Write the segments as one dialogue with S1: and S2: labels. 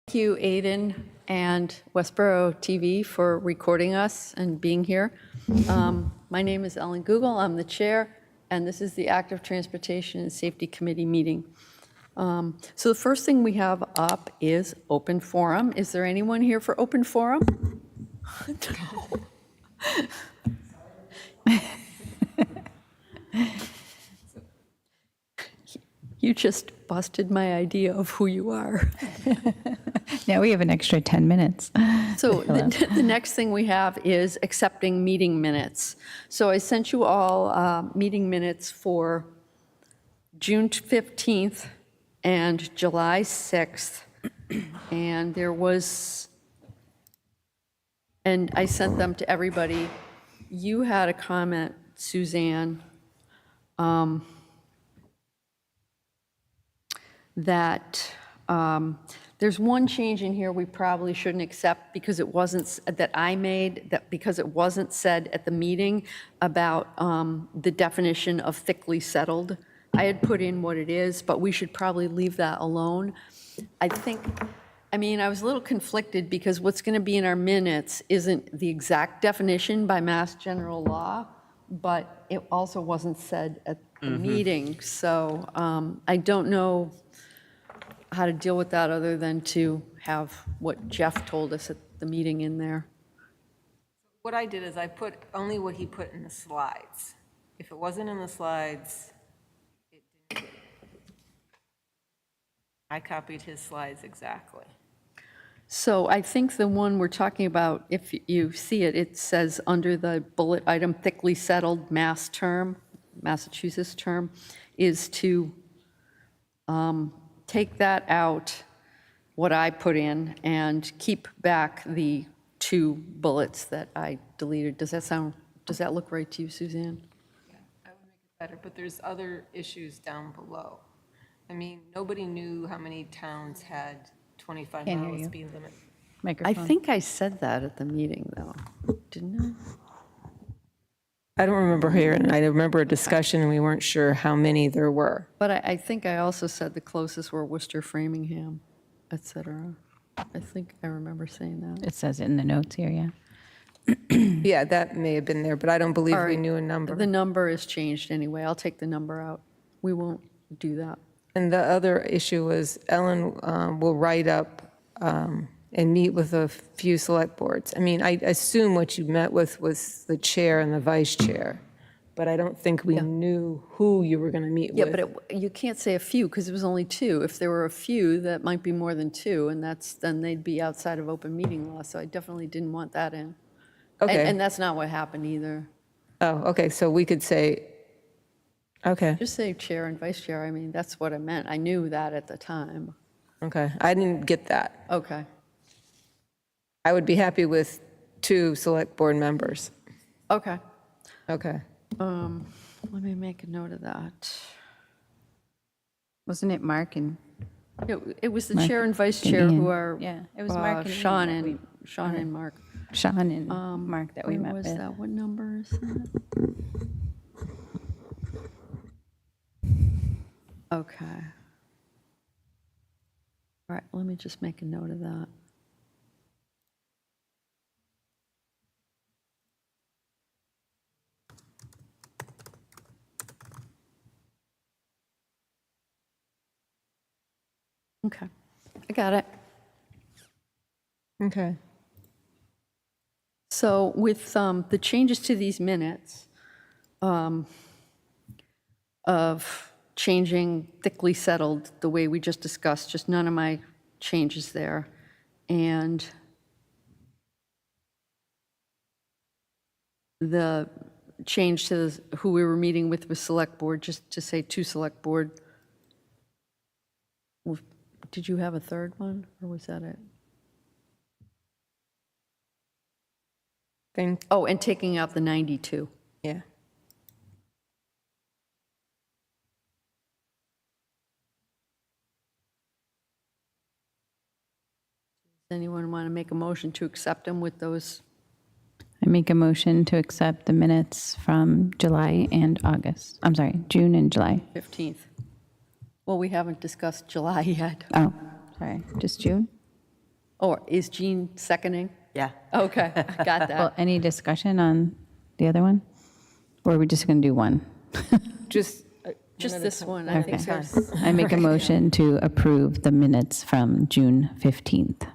S1: Thank you, Aiden and Westborough TV, for recording us and being here. My name is Ellen Google. I'm the chair, and this is the Active Transportation and Safety Committee meeting. So the first thing we have up is open forum. Is there anyone here for open forum? You just busted my idea of who you are.
S2: Now we have an extra 10 minutes.
S1: So the next thing we have is accepting meeting minutes. So I sent you all meeting minutes for June 15th and July 6th. And I sent them to everybody. You had a comment, Suzanne, that there's one change in here we probably shouldn't accept because it wasn't, that I made, that because it wasn't said at the meeting about the definition of thickly settled. I had put in what it is, but we should probably leave that alone. I was a little conflicted because what's going to be in our minutes isn't the exact definition by Mass General Law, but it also wasn't said at the meeting. So I don't know how to deal with that other than to have what Jeff told us at the meeting in there.
S3: What I did is I put only what he put in the slides. If it wasn't in the slides, it didn't. I copied his slides exactly.
S1: So I think the one we're talking about, if you see it, it says under the bullet item, thickly settled Massachusetts term, is to take that out, what I put in, and keep back the two bullets that I deleted. Does that look right to you, Suzanne?
S3: Yeah, that would make it better, but there's other issues down below. I mean, nobody knew how many towns had 25
S2: Can't hear
S3: mile
S2: you.
S3: speed limit.
S2: Microphone.
S1: I think I said that at the meeting, though, didn't
S4: I don't remember hearing. I remember a discussion, and we weren't sure how many there were.
S1: But I think I also said the closest were Worcester, Framingham, et cetera. I think I remember saying that.
S2: It says it in the notes here, yeah.
S4: Yeah, that may have been there, but I don't believe
S1: All
S4: we
S1: right.
S4: knew a number.
S1: The number is changed anyway. I'll take the number out. We won't do that.
S4: And the other issue was Ellen will write up and meet with a few select boards. I mean, I assume what you met with was the chair and the vice chair, but I don't think we knew who you were going to meet
S1: Yeah,
S4: with.
S1: but you can't say a few because it was only two. If there were a few, that might be more than two, and then they'd be outside of open meeting law. So I definitely didn't want that in.
S4: Okay.
S1: And that's not what happened either.
S4: Oh, okay, so we could say, okay,
S1: Just say chair and vice chair. I mean, that's what I meant. I knew that at the time.
S4: okay. I didn't get that.
S1: Okay.
S4: I would be happy with 2 select board members.
S1: Okay.
S4: Okay.
S1: Let me make a note of that.
S2: Wasn't it Mark and?
S1: It was the
S2: Mark
S1: chair and vice
S2: and
S1: chair
S2: Ian.
S1: who are
S2: Yeah, it was Mark and Ian
S1: Sean
S2: that
S1: and Sean and Mark.
S2: Sean and Mark that we
S1: Where
S2: met
S1: was
S2: with.
S1: that? What number is that? Okay. All right, let me just make a note of that. Okay, I got it.
S4: Okay.
S1: So with the changes to these minutes of changing thickly settled the way we just discussed, just none of my changes there. And the change to who we were meeting with select board, just to say to select board. Did you have a third one, or was that it? Oh, and taking out the 92.
S4: Yeah.
S1: Does anyone want to make a motion to accept them with those?
S2: I make a motion to accept the minutes from July and August. I'm sorry, June and July.
S1: 15th. Well, we haven't discussed July yet.
S2: Oh, sorry, just June?
S1: Or is Jean seconding?
S5: Yeah.
S1: Okay, I got
S2: Well,
S1: that.
S2: any discussion on the other one? Or are we just going to do one?
S4: Just.
S1: Just this one, I think
S2: Okay.
S1: there's,
S2: I make a motion to approve the minutes from June 15th.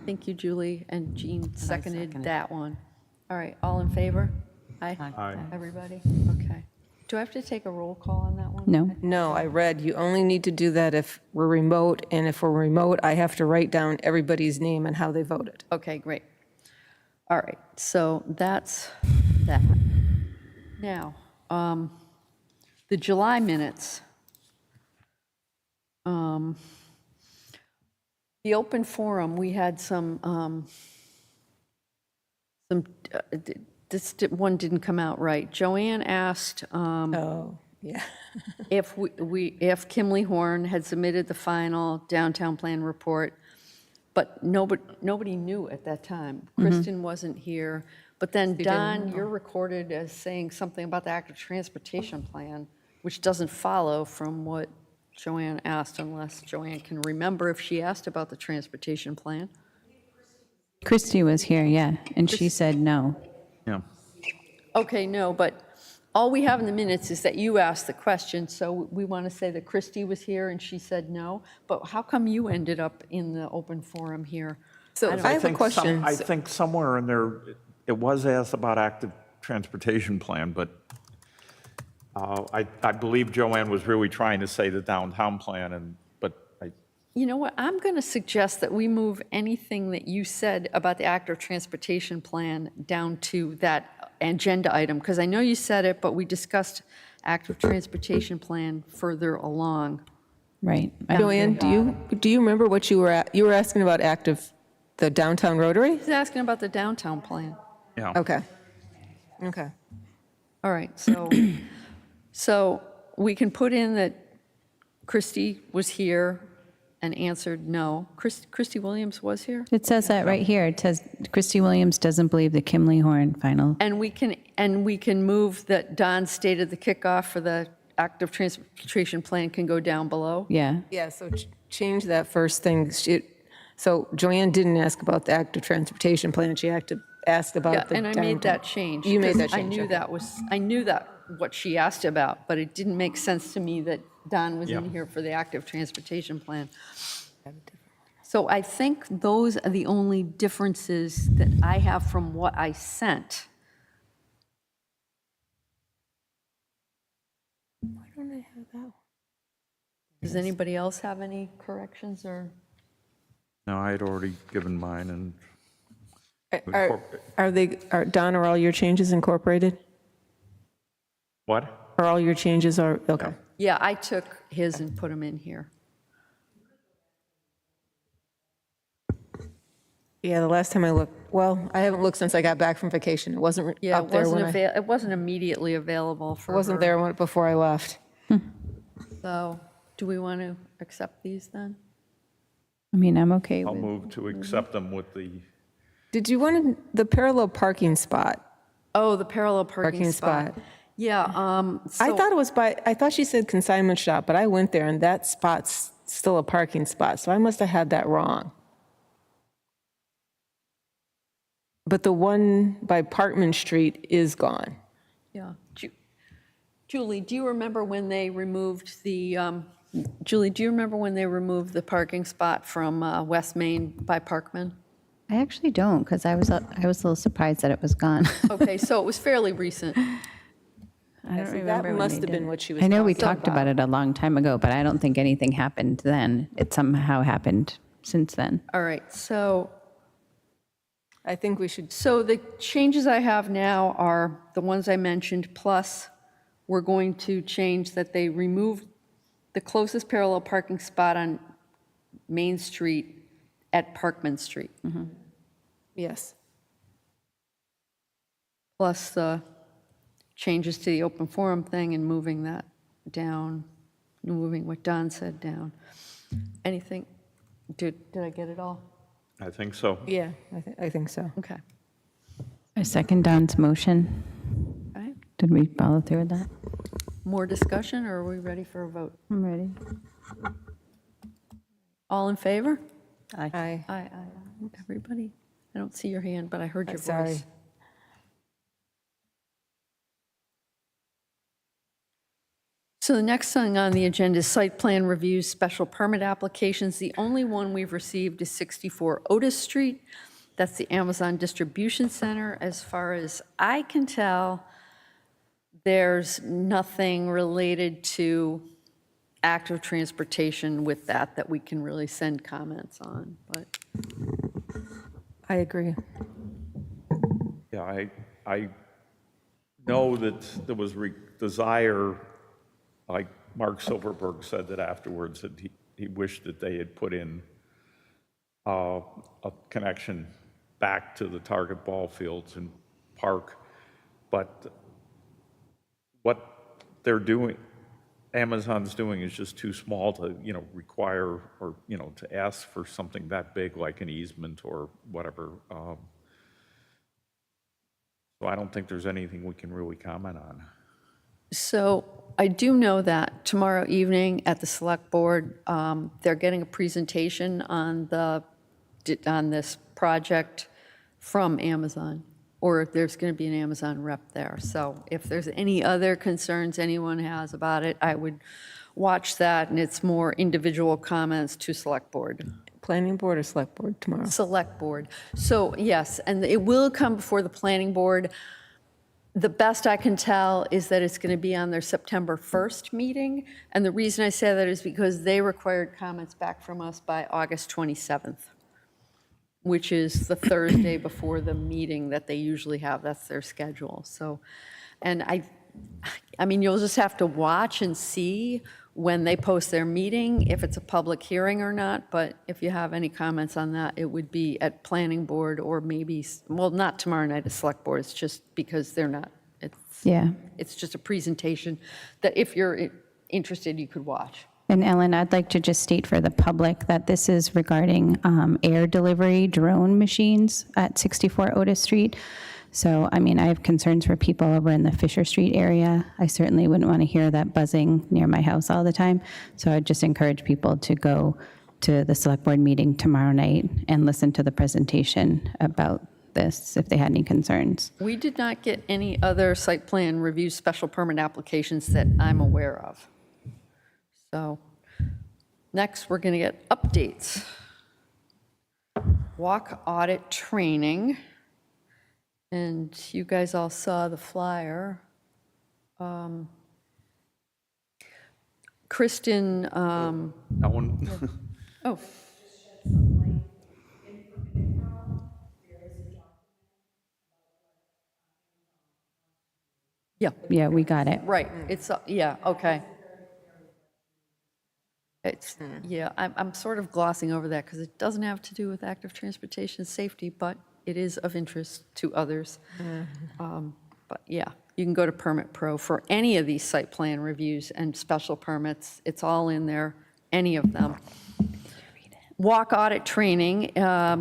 S1: thank you, Julie, and Jean seconded
S5: second it.
S1: that one. All right, all in favor? Aye.
S6: Aye.
S1: Everybody? Okay. Do I have to take a roll call on that one?
S2: No?
S4: No, I read, you only need to do that if we're remote, and if we're remote, I have to write down everybody's name and how they voted.
S1: Okay, great. All right, so that's that. Now, the July minutes. The open forum, we had this one didn't come out right. Joanne asked
S4: Oh, yeah.
S1: if if Kimley Horn had submitted the final downtown plan report, but nobody knew at that time. Kristen wasn't here, but then Don, you're recorded as saying something about the active transportation plan, which doesn't follow from what Joanne asked, unless Joanne can remember if she asked about the transportation plan.
S2: Christy was here, yeah, and she said no.
S6: Yeah.
S1: Okay, no, but all we have in the minutes is that you asked the question, so we want to say that Christy was here and she said no, but how come you ended up in the open forum here?
S4: So I have a
S6: think
S4: question.
S6: I think somewhere in there, it was asked about active transportation plan, but I believe Joanne was really trying to say the downtown plan,
S1: You know what, I'm going to suggest that we move anything that you said about the active transportation plan down to that agenda item, because I know you said it, but we discussed active transportation plan further along.
S2: Right.
S4: Joanne, do you remember what you were asking about the downtown Rotary?
S1: He's asking about the downtown plan.
S6: yeah.
S4: Okay. Okay.
S1: All right, so we can put in that Christy was here and answered no. Christy Williams was here?
S2: It says that right here. It says Christy Williams doesn't believe the Kimley Horn final.
S1: And we can move that Don stated the kickoff for the active transportation plan can go down below.
S2: Yeah.
S4: Yeah, so change that first thing. So Joanne didn't ask about the active transportation plan, she asked about
S1: Yeah,
S4: the
S1: and I made
S4: downtown.
S1: that change.
S4: You made that
S1: because
S4: change, okay.
S1: I knew that what she asked about, but it didn't make sense to me that Don was in
S6: Yeah.
S1: here for the active transportation plan. So I think those are the only differences that I have from what I sent.
S4: Why don't I have that one?
S1: Does anybody else have any corrections or?
S6: No, I had already given mine, and
S4: Don, are all your changes incorporated?
S6: what?
S4: Are all your changes okay?
S1: Yeah, I took his and put him in here.
S4: Yeah, the last time I looked, well, I haven't looked since I got back from vacation. It wasn't
S1: Yeah,
S4: up there when
S1: it wasn't immediately available for
S4: I wasn't
S1: her.
S4: there before I left.
S1: So do we want to accept these then?
S2: I mean, I'm okay
S6: I'll
S2: with,
S6: move to accept them with the,
S4: Did you want the parallel parking spot?
S1: Oh, the parallel parking
S4: Parking
S1: spot.
S4: spot.
S1: Yeah,
S4: I
S1: so,
S4: thought it was I thought she said consignment shop, but I went there and that spot's still a parking spot, so I must have had that wrong. But the one by Parkman Street is gone.
S1: yeah. Julie, do you remember when they removed the, parking spot from West Main by Parkman?
S2: I actually don't, because I was a little surprised that it was gone.
S1: Okay, so it was fairly recent.
S2: I don't
S4: See,
S2: remember
S4: that
S2: when
S4: must
S2: they
S4: have been
S2: did.
S4: what she was
S2: I know we
S4: talking
S2: talked about it a long time ago, but I don't think anything happened then. It somehow happened since then.
S1: All right, so
S4: I think we should,
S1: the changes I have now are the ones I mentioned, plus we're going to change that they remove the closest parallel parking spot on Main Street at Parkman Street,
S4: yes.
S1: plus the changes to the open forum thing and moving that down, moving what Don said down. Anything, did I get it all?
S6: I think so.
S4: Yeah, I think so.
S1: Okay.
S2: I second Don's motion.
S1: All right.
S2: Did we follow through with that?
S1: More discussion, or are we ready for a vote?
S2: I'm ready.
S1: All in favor?
S4: Aye.
S1: Aye, aye, aye. everybody? I don't see your hand, but I heard your
S4: Sorry.
S1: voice. So the next thing on the agenda is site plan reviews, special permit applications. The only one we've received is 64 Otis Street. That's the Amazon Distribution Center. As far as I can tell, there's nothing related to active transportation with that we can really send comments on, but
S4: I agree.
S6: Yeah, I know that there was desire, like Mark Silverberg said that afterwards, that he wished that they had put in a connection back to the Target ball fields and park. But what they're doing, Amazon's doing is just too small to, require or, to ask for something that big like an easement or whatever. So I don't think there's anything we can really comment on.
S1: so I do know that tomorrow evening at the Select Board, they're getting a presentation on this project from Amazon, or there's going to be an Amazon rep there. So if there's any other concerns anyone has about it, I would watch that, and it's more individual comments to Select Board.
S4: Planning board or select board tomorrow?
S1: Select Board. So yes, and it will come before the Planning Board. The best I can tell is that it's going to be on their September 1st meeting. And the reason I say that is because they required comments back from us by August 27th, which is the Thursday before the meeting that they usually have. That's their schedule. So, and I mean, you'll just have to watch and see when they post their meeting, if it's a public hearing or not. But if you have any comments on that, it would be at Planning Board or maybe, well, not tomorrow night at Select Board. It's just because they're not,
S2: Yeah.
S1: it's just a presentation that if you're interested, you could watch.
S2: And Ellen, I'd like to just state for the public that this is regarding air delivery drone machines at 64 Otis Street. So, I mean, I have concerns for people over in the Fisher Street area. I certainly wouldn't want to hear that buzzing near my house all the time. So I'd just encourage people to go to the Select Board meeting tomorrow night and listen to the presentation about this if they had any concerns.
S1: We did not get any other site plan review special permit applications that I'm aware of. So next, we're going to get updates. Walk audit training. And you guys all saw the flyer. Kristen,
S6: That one,
S1: oh. Yeah,
S2: Yeah, we got it.
S1: right. It's, yeah, okay. It's, yeah, I'm sort of glossing over that because it doesn't have to do with active transportation safety, but it is of interest to others. But yeah, you can go to Permit Pro for any of these site plan reviews and special permits. It's all in there, any of them. Walk audit training,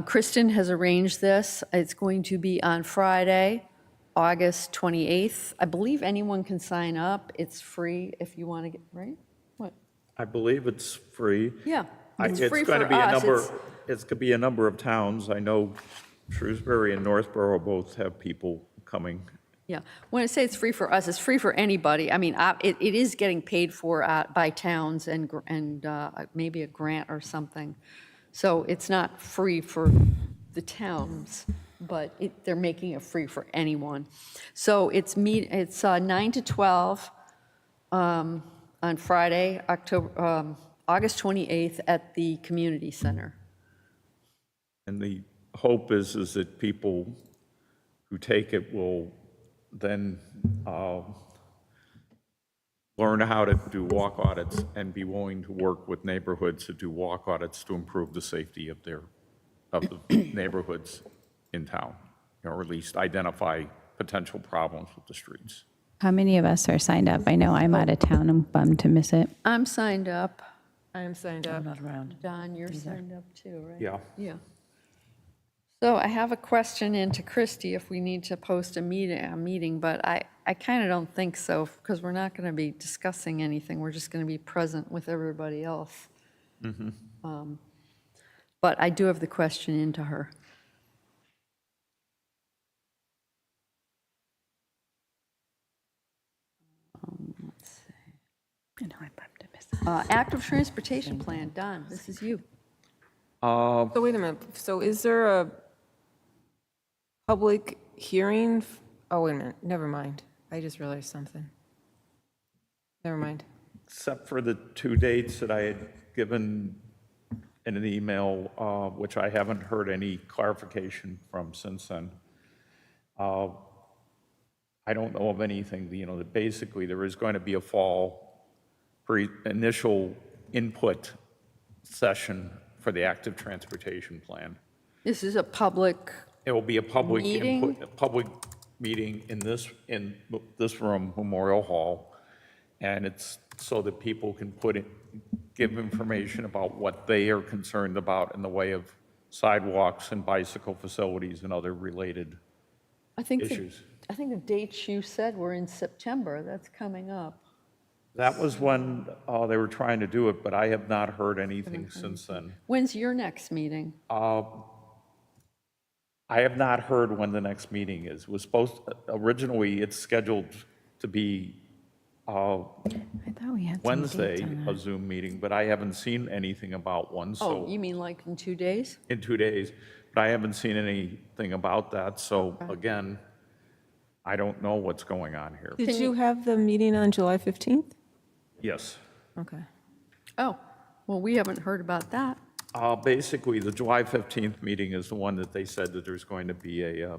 S1: Kristen has arranged this. It's going to be on Friday, August 28th. I believe anyone can sign up. It's free if you want to get, right? What?
S6: I believe it's free.
S1: Yeah, it's
S6: It's
S1: free
S6: going to
S1: for
S6: be a
S1: us.
S6: number, it's going to be a number of towns. I know Shrewsbury and Northborough both have people coming.
S1: Yeah, when I say it's free for us, it's free for anybody. I mean, it is getting paid for by towns and maybe a grant or something. So it's not free for the towns, but they're making it free for anyone. So it's 9 to 12 on Friday, August 28th at the community center.
S6: And the hope is that people who take it will then learn how to do walk audits and be willing to work with neighborhoods to do walk audits to improve the safety of the neighborhoods in town, or at least identify potential problems with the streets.
S2: How many of us are signed up? I know I'm out of town. I'm bummed to miss it.
S1: I'm signed up.
S4: I am signed up.
S1: Don, you're signed up too, right?
S6: Yeah.
S1: Yeah. So I have a question into Christie if we need to post a meeting, but I kind of don't think so because we're not going to be discussing anything. We're just going to be present with everybody else. but I do have the question into her. Let's see.
S2: I know I bumped it.
S1: Active transportation plan, Don, this is you.
S4: So wait a minute, so is there a public hearing? Oh, wait a minute, never mind. I just realized something. Never mind.
S6: Except for the 2 dates that I had given in an email, which I haven't heard any clarification from since then. I don't know of anything, that basically there is going to be a fall initial input session for the active transportation plan.
S1: This is a public,
S6: It will be a public
S1: Meeting?
S6: input, a public meeting in this room, Memorial Hall, and it's so that people can give information about what they are concerned about in the way of sidewalks and bicycle facilities and other related
S1: I think,
S6: issues.
S1: I think the dates you said were in September, that's coming up.
S6: That was when they were trying to do it, but I have not heard anything since then.
S1: When's your next meeting?
S6: I have not heard when the next meeting is. It was originally, it's scheduled to be
S2: I thought we had some
S6: Wednesday,
S2: dates on
S6: a
S2: that.
S6: Zoom meeting, but I haven't seen anything about one,
S1: Oh,
S6: so,
S1: you mean like in 2 days?
S6: in 2 days. But I haven't seen anything about that, so again, I don't know what's going on here.
S4: Did you have the meeting on July 15th?
S6: Yes.
S4: Okay.
S1: Oh, well, we haven't heard about that.
S6: Basically, the July 15th meeting is the one that they said that there's going to be a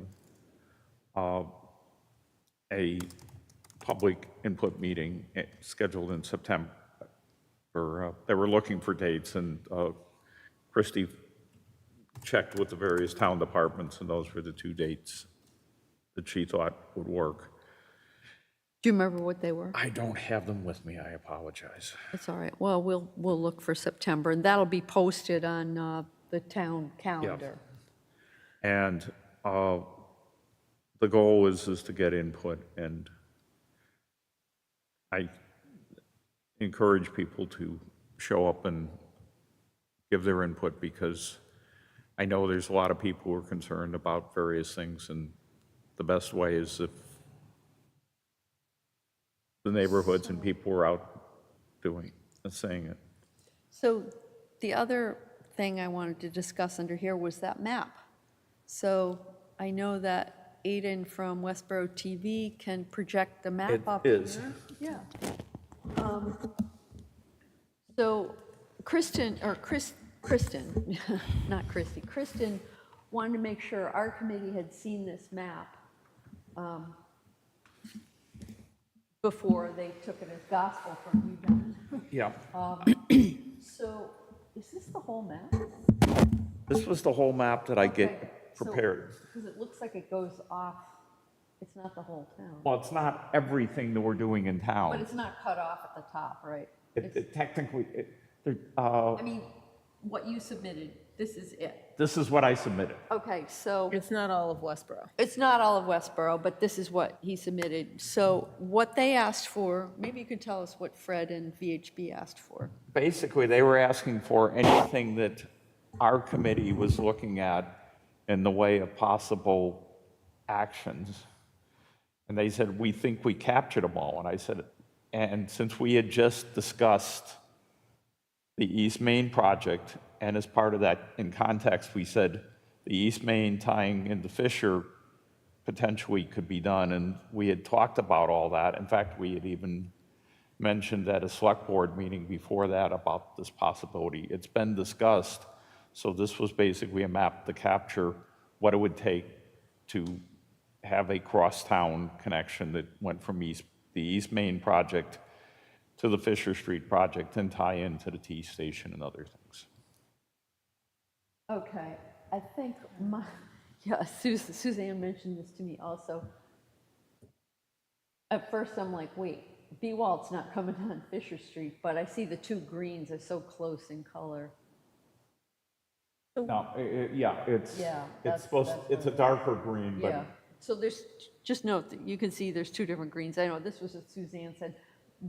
S6: public input meeting scheduled in September. They were looking for dates, and Christie checked with the various town departments, and those were the 2 dates that she thought would work.
S1: Do you remember what they were?
S6: I don't have them with me, I apologize.
S1: It's all right. Well, we'll look for September, and that'll be posted on the town calendar.
S6: And the goal is to get input, and I encourage people to show up and give their input, because I know there's a lot of people who are concerned about various things, and the best way is if the neighborhoods and people were out saying it.
S1: So the other thing I wanted to discuss under here was that map. So I know that Aiden from Westborough TV can project the map
S6: It
S1: up
S6: is.
S1: here. Yeah. So Kristen, not Christy, Kristen wanted to make sure our committee had seen this map before they took it as gospel from you, Don.
S6: Yeah.
S1: So is this the whole map?
S6: This was the whole map that I get prepared.
S1: Because it looks like it goes off, it's not the whole town.
S6: Well, it's not everything that we're doing in
S1: But
S6: town.
S1: it's not cut off at the top, right?
S6: It technically,
S1: I mean, what you submitted, this is it.
S6: this is what I submitted.
S1: Okay, so
S4: It's not all of Westborough.
S1: it's not all of Westborough, but this is what he submitted. So what they asked for, maybe you could tell us what Fred and VHB asked for.
S6: Basically, they were asking for anything that our committee was looking at in the way of possible actions. And they said, we think we captured them all. And I said, and since we had just discussed the East Main project, and as part of that, in context, we said the East Main tying into Fisher potentially could be done, and we had talked about all that. In fact, we had even mentioned at a select board meeting before that about this possibility. It's been discussed, so this was basically a map to capture what it would take to have a cross-town connection that went from the East Main project to the Fisher Street project and tie into the T station and other things.
S1: Okay, I think Suzanne mentioned this to me also. At first, I'm like, wait, B-Walt's not coming on Fisher Street, but I see the 2 greens are so close in color.
S6: No, yeah, it's
S1: that's
S6: it's a darker green,
S1: Yeah,
S6: but
S1: so there's, just note that you can see there's 2 different greens. I know this was what Suzanne said.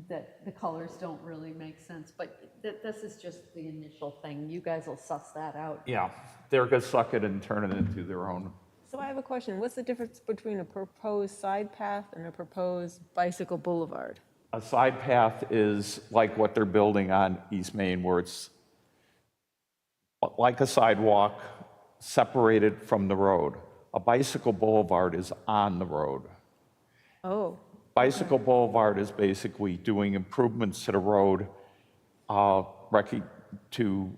S1: that the colors don't really make sense, but this is just the initial thing. You guys will suss that out.
S6: Yeah, they're going to suck it and turn it into their own.
S4: So I have a question. What's the difference between a proposed side path and a proposed bicycle boulevard?
S6: A side path is like what they're building on East Main, where it's like a sidewalk separated from the road. A bicycle boulevard is on the road.
S4: Oh,
S6: Bicycle boulevard is basically doing improvements to the road to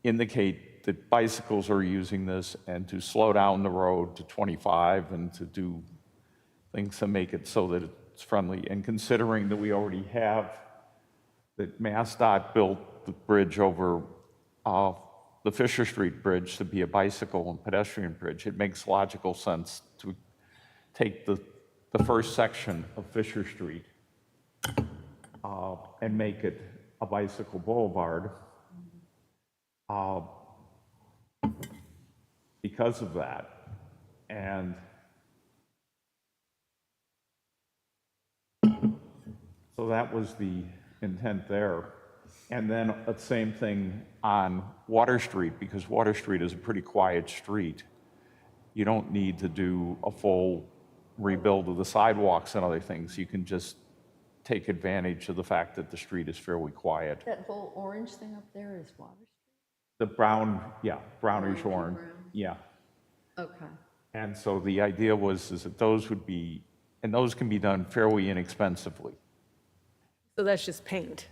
S6: indicate that bicycles are using this and to slow down the road to 25 and to do things to make it so that it's friendly. And considering that we already have, that MassDOT built the bridge over the Fisher Street Bridge to be a bicycle and pedestrian bridge, it makes logical sense to take the first section of Fisher Street and make it a bicycle boulevard because of that. And so that was the intent there. And then the same thing on Water Street, because Water Street is a pretty quiet street. You don't need to do a full rebuild of the sidewalks and other things. You can just take advantage of the fact that the street is fairly quiet.
S1: That whole orange thing up there is Water Street?
S6: The brown, yeah, brownish
S1: Orange and
S6: orange,
S1: brown.
S6: yeah.
S1: Okay.
S6: And so the idea was is that those would be, and those can be done fairly inexpensively.
S4: so that's just paint.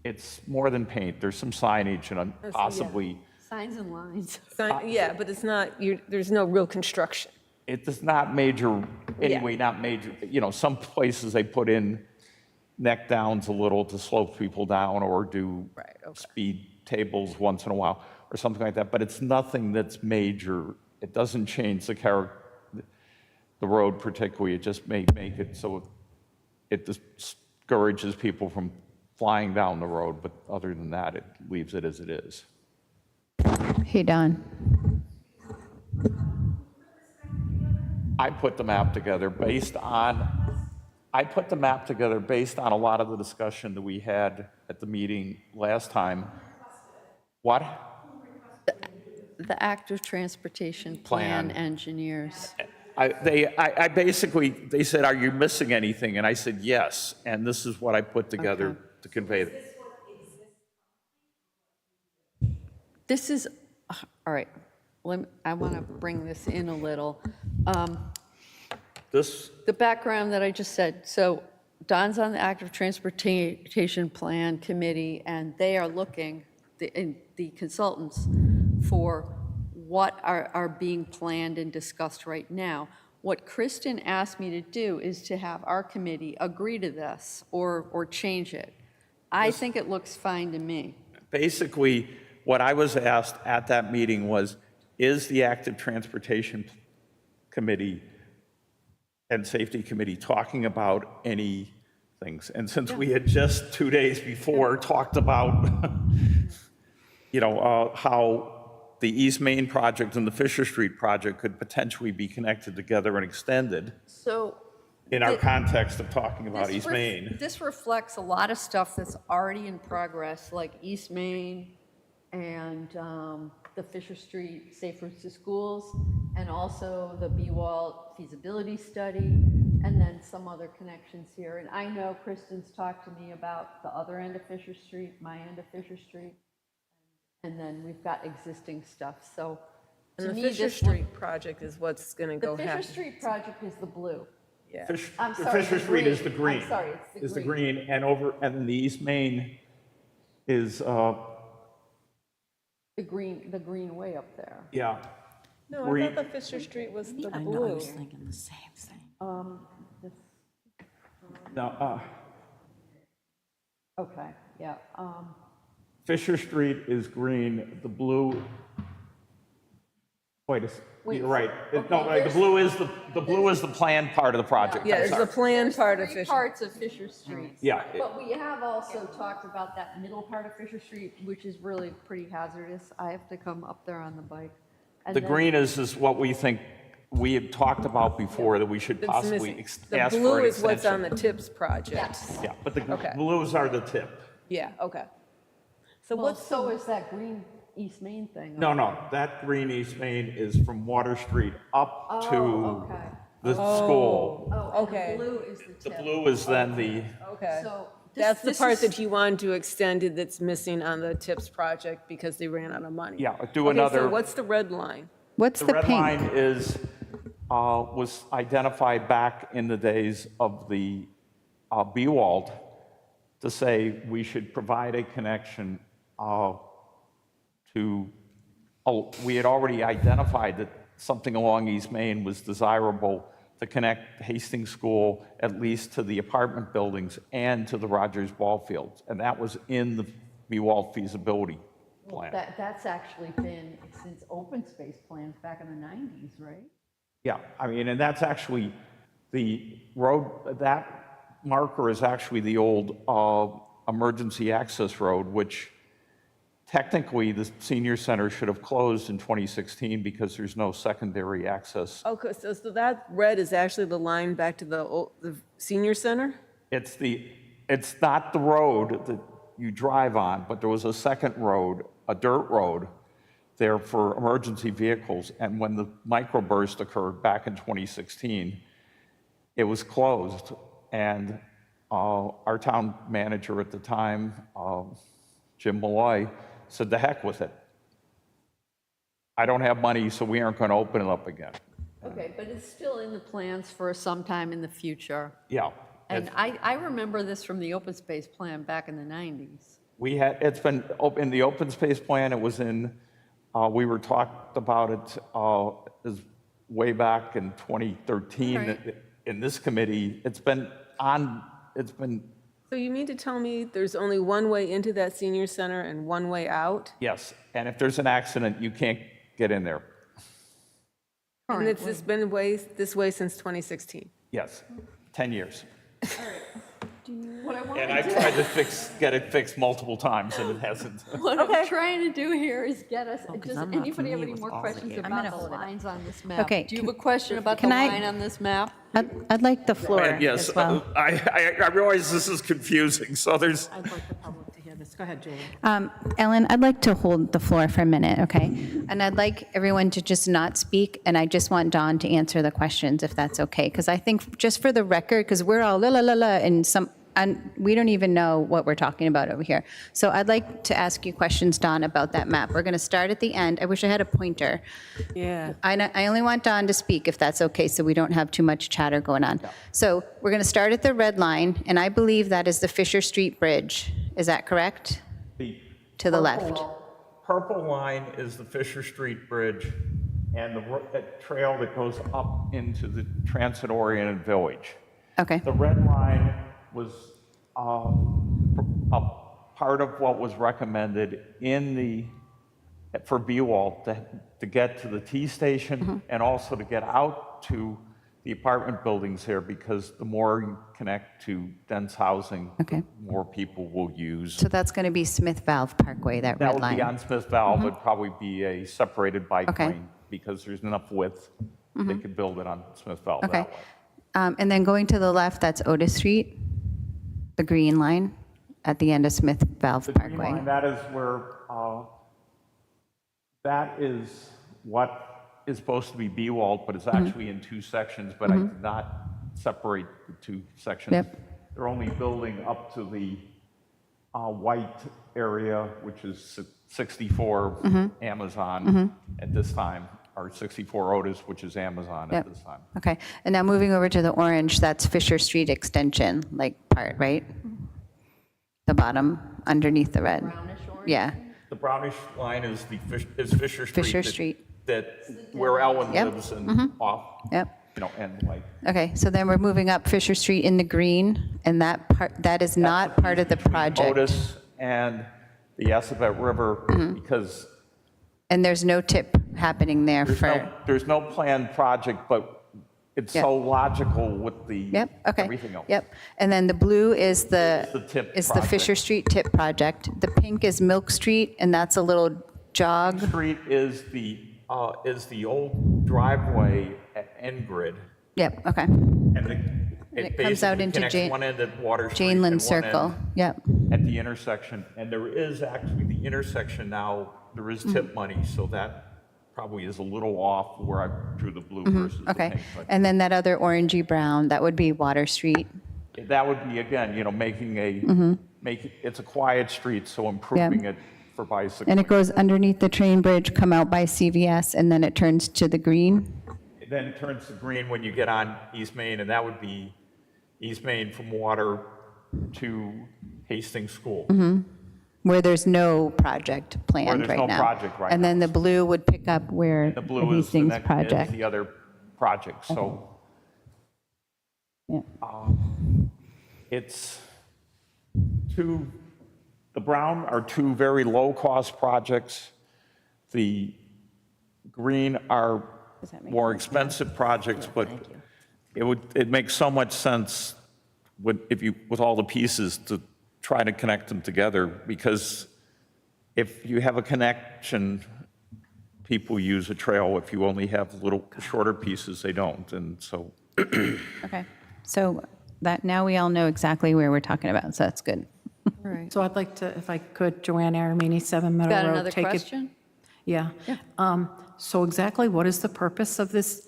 S6: It's more than paint. There's some signage and
S4: yeah.
S6: possibly,
S1: Signs and lines.
S4: Yeah, but it's not, there's no real construction.
S6: it is not major, anyway, not major, some places they put in neck downs a little to slope people down or do
S4: Right, okay.
S6: speed tables once in a while or something like that, but it's nothing that's major. It doesn't change the character, the road particularly. It just may make it so it discourages people from flying down the road, but other than that, it leaves it as it is.
S2: Hey, Don.
S6: I put the map together based on a lot of the discussion that we had at the meeting last time. What?
S1: The active transportation plan
S6: Plan.
S1: engineers.
S6: They said, are you missing anything? And I said, yes. And this is what I put together
S1: Okay.
S6: to convey that.
S1: This is, all right, I want to bring this in a little. The background that I just said, so Don's on the active transportation plan committee, and they are looking, the consultants, for what are being planned and discussed right now. What Kristen asked me to do is to have our committee agree to this or change it. I think it looks fine to me.
S6: Basically, what I was asked at that meeting was, is the active transportation committee and safety committee talking about any things? And since we had just 2 days before talked about, how the East Main project and the Fisher Street project could potentially be connected together and extended
S1: So
S6: in our context of talking about
S1: this
S6: East Main.
S1: This reflects a lot of stuff that's already in progress, like East Main and the Fisher Street Safe Routes to Schools, and also the B-Wall feasibility study, and then some other connections here. And I know Kristen's talked to me about the other end of Fisher Street, my end of Fisher Street, and then we've got existing stuff. So
S4: And
S1: to
S4: the
S1: me,
S4: Fisher
S1: this
S4: Street project is what's going to
S1: the
S4: go
S1: Fisher
S4: happen.
S1: Street project is the blue.
S4: Yeah.
S1: I'm
S6: The
S1: sorry,
S6: Fisher
S1: the
S6: Street is
S1: green.
S6: the green.
S1: I'm sorry, it's
S6: Is
S1: the
S6: the
S1: green.
S6: green, and then the East Main is,
S1: The green way up there.
S6: yeah.
S4: No,
S6: Green-
S4: I thought the Fisher Street was the
S5: I know, I
S4: blue.
S5: was thinking the same thing.
S1: This,
S6: No,
S1: okay, yeah.
S6: Fisher Street is green, the blue,
S1: Wait,
S6: you're right.
S1: okay,
S6: No, the
S1: there's-
S6: blue is the planned part of the project.
S4: Yeah,
S6: I'm
S4: it's
S6: sorry.
S4: the planned part of
S1: Three
S4: Fisher.
S1: parts of Fisher Street.
S6: Yeah.
S1: But we have also talked about that middle part of Fisher Street, which is really pretty hazardous. I have to come up there on the bike. And
S6: The
S1: then-
S6: green is what we think we had talked about before that we should
S4: It's
S6: possibly
S4: missing. The
S6: ask for
S4: blue
S6: an
S4: is what's on
S6: extension.
S4: the TIPS project.
S6: Yeah, but the
S4: Okay.
S6: blues are the tip.
S4: Yeah, okay. So
S1: Well,
S4: what's
S1: so is that green East Main thing.
S6: No, that green East Main is from Water Street up to
S1: okay.
S6: the school.
S1: Oh, and
S4: Okay.
S1: the blue is the
S6: The
S1: tip.
S6: blue is then the,
S4: Okay.
S1: So
S4: That's the
S1: this
S4: part
S1: is-
S4: that you wanted to extend it that's missing on the TIPS project because they ran out of money.
S6: yeah, do
S4: Okay,
S6: another.
S4: so what's the red line?
S2: What's
S6: The
S2: the
S6: red
S2: pink?
S6: line is, was identified back in the days of the BWALD to say we should provide a connection to, we had already identified that something along East Main was desirable to connect Hastings School at least to the apartment buildings and to the Rogers Ball Fields. And that was in the BWALD feasibility plan.
S1: That's actually been since open space plans back in the 90s, right?
S6: Yeah, I mean, and that's actually the road, that marker is actually the old emergency access road, which technically the senior center should have closed in 2016 because there's no secondary access.
S4: Okay, so that red is actually the line back to the senior center?
S6: It's not the road that you drive on, but there was a second road, a dirt road, there for emergency vehicles. And when the microburst occurred back in 2016, it was closed. And our town manager at the time, Jim Malloy, said, "The heck with it. I don't have money, so we aren't going to open it up again."
S1: Okay, but it's still in the plans for sometime in the future.
S6: Yeah.
S1: And I remember this from the open space plan back in the 90s.
S6: It's been, in the open space plan, it was in, we were talked about it as way back in 2013
S1: Right.
S6: in this committee. It's been,
S4: So you mean to tell me there's only one way into that senior center and one way out?
S6: yes, and if there's an accident, you can't get in there.
S4: And it's just been this way since 2016?
S6: Yes, 10 years.
S1: What I want
S6: And I tried to get it fixed multiple times, and it hasn't.
S1: What I'm trying to do here is get us, does
S5: I'm not
S1: anybody have
S5: familiar
S1: any
S5: with
S1: more
S5: all the
S1: questions
S5: games.
S1: about the lines on this map?
S2: Okay,
S1: Do you have a question about the
S2: can I-
S1: line on this map?
S2: I'd like the floor
S6: Yes,
S2: as well.
S6: I realize this is confusing, so there's,
S5: I'd like the public to hear this. Go ahead, Julie.
S2: Ellen, I'd like to hold the floor for a minute, okay? And I'd like everyone to just not speak, and I just want Dawn to answer the questions, if that's okay. Because I think, just for the record, because we're all la la la la, and we don't even know what we're talking about over here. So I'd like to ask you questions, Dawn, about that map. We're going to start at the end. I wish I had a pointer.
S4: Yeah.
S2: I only want Dawn to speak, if that's okay, so we don't have too much chatter going on. So we're going to start at the red line, and I believe that is the Fisher Street Bridge. Is that correct? To the left.
S6: Purple line is the Fisher Street Bridge and the trail that goes up into the transit-oriented village.
S2: Okay.
S6: The red line was a part of what was recommended for BWAL to get to the T station and also to get out to the apartment buildings here, because the more you connect to dense housing,
S2: Okay.
S6: the more people will use.
S2: So that's going to be Smith Valve Parkway, that
S6: That
S2: red
S6: would be
S2: line.
S6: on Smith Valve, it'd probably be a separated bike
S2: Okay.
S6: lane, because there's enough width, they could build it on Smith Valve
S2: Okay.
S6: that way.
S2: And then going to the left, that's Otis Street, the green line at the end of Smith Valve
S6: The green
S2: Parkway.
S6: line, that is where, that is what is supposed to be BWAL, but it's actually in two sections, but I did not separate the two sections.
S2: Yep.
S6: They're only building up to the white area, which is 64 Amazon at this time, or 64 Otis, which is Amazon at
S2: Yep.
S6: this time.
S2: Okay, and now moving over to the orange, that's Fisher Street Extension, like part, right? The bottom, underneath the red.
S1: Brownish orange?
S2: Yeah,
S6: The brownish line is Fisher Street.
S2: Fisher
S6: that-
S2: Street.
S6: Where Ellen
S2: Yep.
S6: lives and off,
S2: yep.
S6: and like.
S2: Okay, so then we're moving up Fisher Street in the green, and that is not part of the project.
S6: Otis and the Assabet River, because
S2: And there's no tip happening there for,
S6: there's no planned project, but it's
S2: Yep.
S6: so logical with the,
S2: yep, okay.
S6: everything else.
S2: Yep, and then the blue is
S6: the tip
S2: is the
S6: project.
S2: Fisher Street tip project. The pink is Milk Street, and that's a little jog.
S6: Street is the old driveway end grid.
S2: Yep, okay.
S6: And
S2: it comes out
S6: basically
S2: into
S6: connects one end at Water Street and
S2: Janeland
S6: one
S2: Circle,
S6: end
S2: yep.
S6: at the intersection. And there is actually, the intersection now, there is tip money, so that probably is a little off where I drew the blue versus the
S2: Okay,
S6: pink. But
S2: and then that other orangey brown, that would be Water Street.
S6: that would be, again, making it's a quiet street, so improving it for bicycling.
S2: And it goes underneath the train bridge, come out by CVS, and then it turns to the green?
S6: Then it turns to green when you get on East Main, and that would be East Main from Water to Hastings School.
S2: Where there's no project planned
S6: there's
S2: right
S6: no
S2: now.
S6: project right
S2: And then
S6: now.
S2: the blue would pick up where
S6: The
S2: the
S6: blue is the
S2: Hastings
S6: next, is
S2: project.
S6: the other project, so
S2: Yeah.
S6: it's the brown are two very low-cost projects. The green are
S2: that make
S6: more expensive projects, but it makes so much sense with all the pieces to try to connect them together, because if you have a connection, people use a trail. If you only have little shorter pieces, they don't, and so.
S2: Okay, so that, now we all know exactly where we're talking about, so that's good.
S1: All right.
S5: So I'd like to, if I could, Joanne Aramini, 7 Meadow Road.
S1: Got another
S5: take it-
S1: question?
S5: Yeah. So exactly what is the purpose of this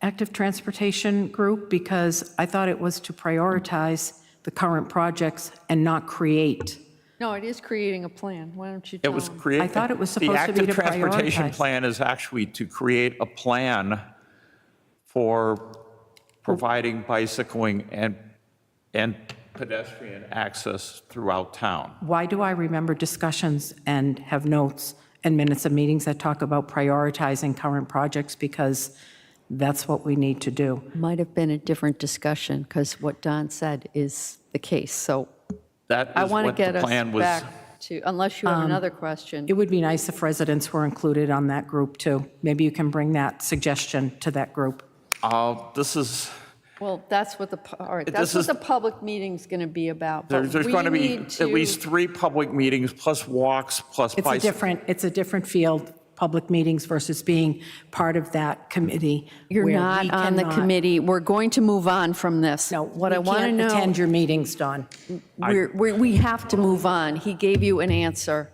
S5: active transportation group? Because I thought it was to prioritize the current projects and not create.
S1: No, it is creating a plan. Why don't you
S6: It
S1: tell
S6: was
S1: them?
S6: created.
S5: I thought it was supposed to be to
S6: The active transportation
S5: prioritize.
S6: plan is actually to create a plan for providing bicycling and pedestrian access throughout town.
S5: Why do I remember discussions and have notes and minutes of meetings that talk about prioritizing current projects? Because that's what we need to do.
S1: Might have been a different discussion, because what Don said is the case. So
S6: That
S1: I
S6: is
S1: want to
S6: what the
S1: get us
S6: plan was.
S1: back to, unless you have another question.
S5: It would be nice if residents were included on that group too. Maybe you can bring that suggestion to that group.
S6: This is,
S1: Well, that's what all right,
S6: This
S1: that's what
S6: is-
S1: the public meeting's going to be about. but
S6: there's
S1: we
S6: going to be
S1: need to-
S6: at least 3 public meetings, plus walks, plus bicycling.
S5: It's a different field, public meetings versus being part of that committee.
S1: You're
S5: where
S1: not
S5: we
S1: on the
S5: cannot-
S1: committee. We're going to move on from this.
S5: No,
S1: What I
S5: we
S1: want to
S5: can't
S1: know,
S5: attend your meetings, Don.
S1: we have to move on. He gave you an answer.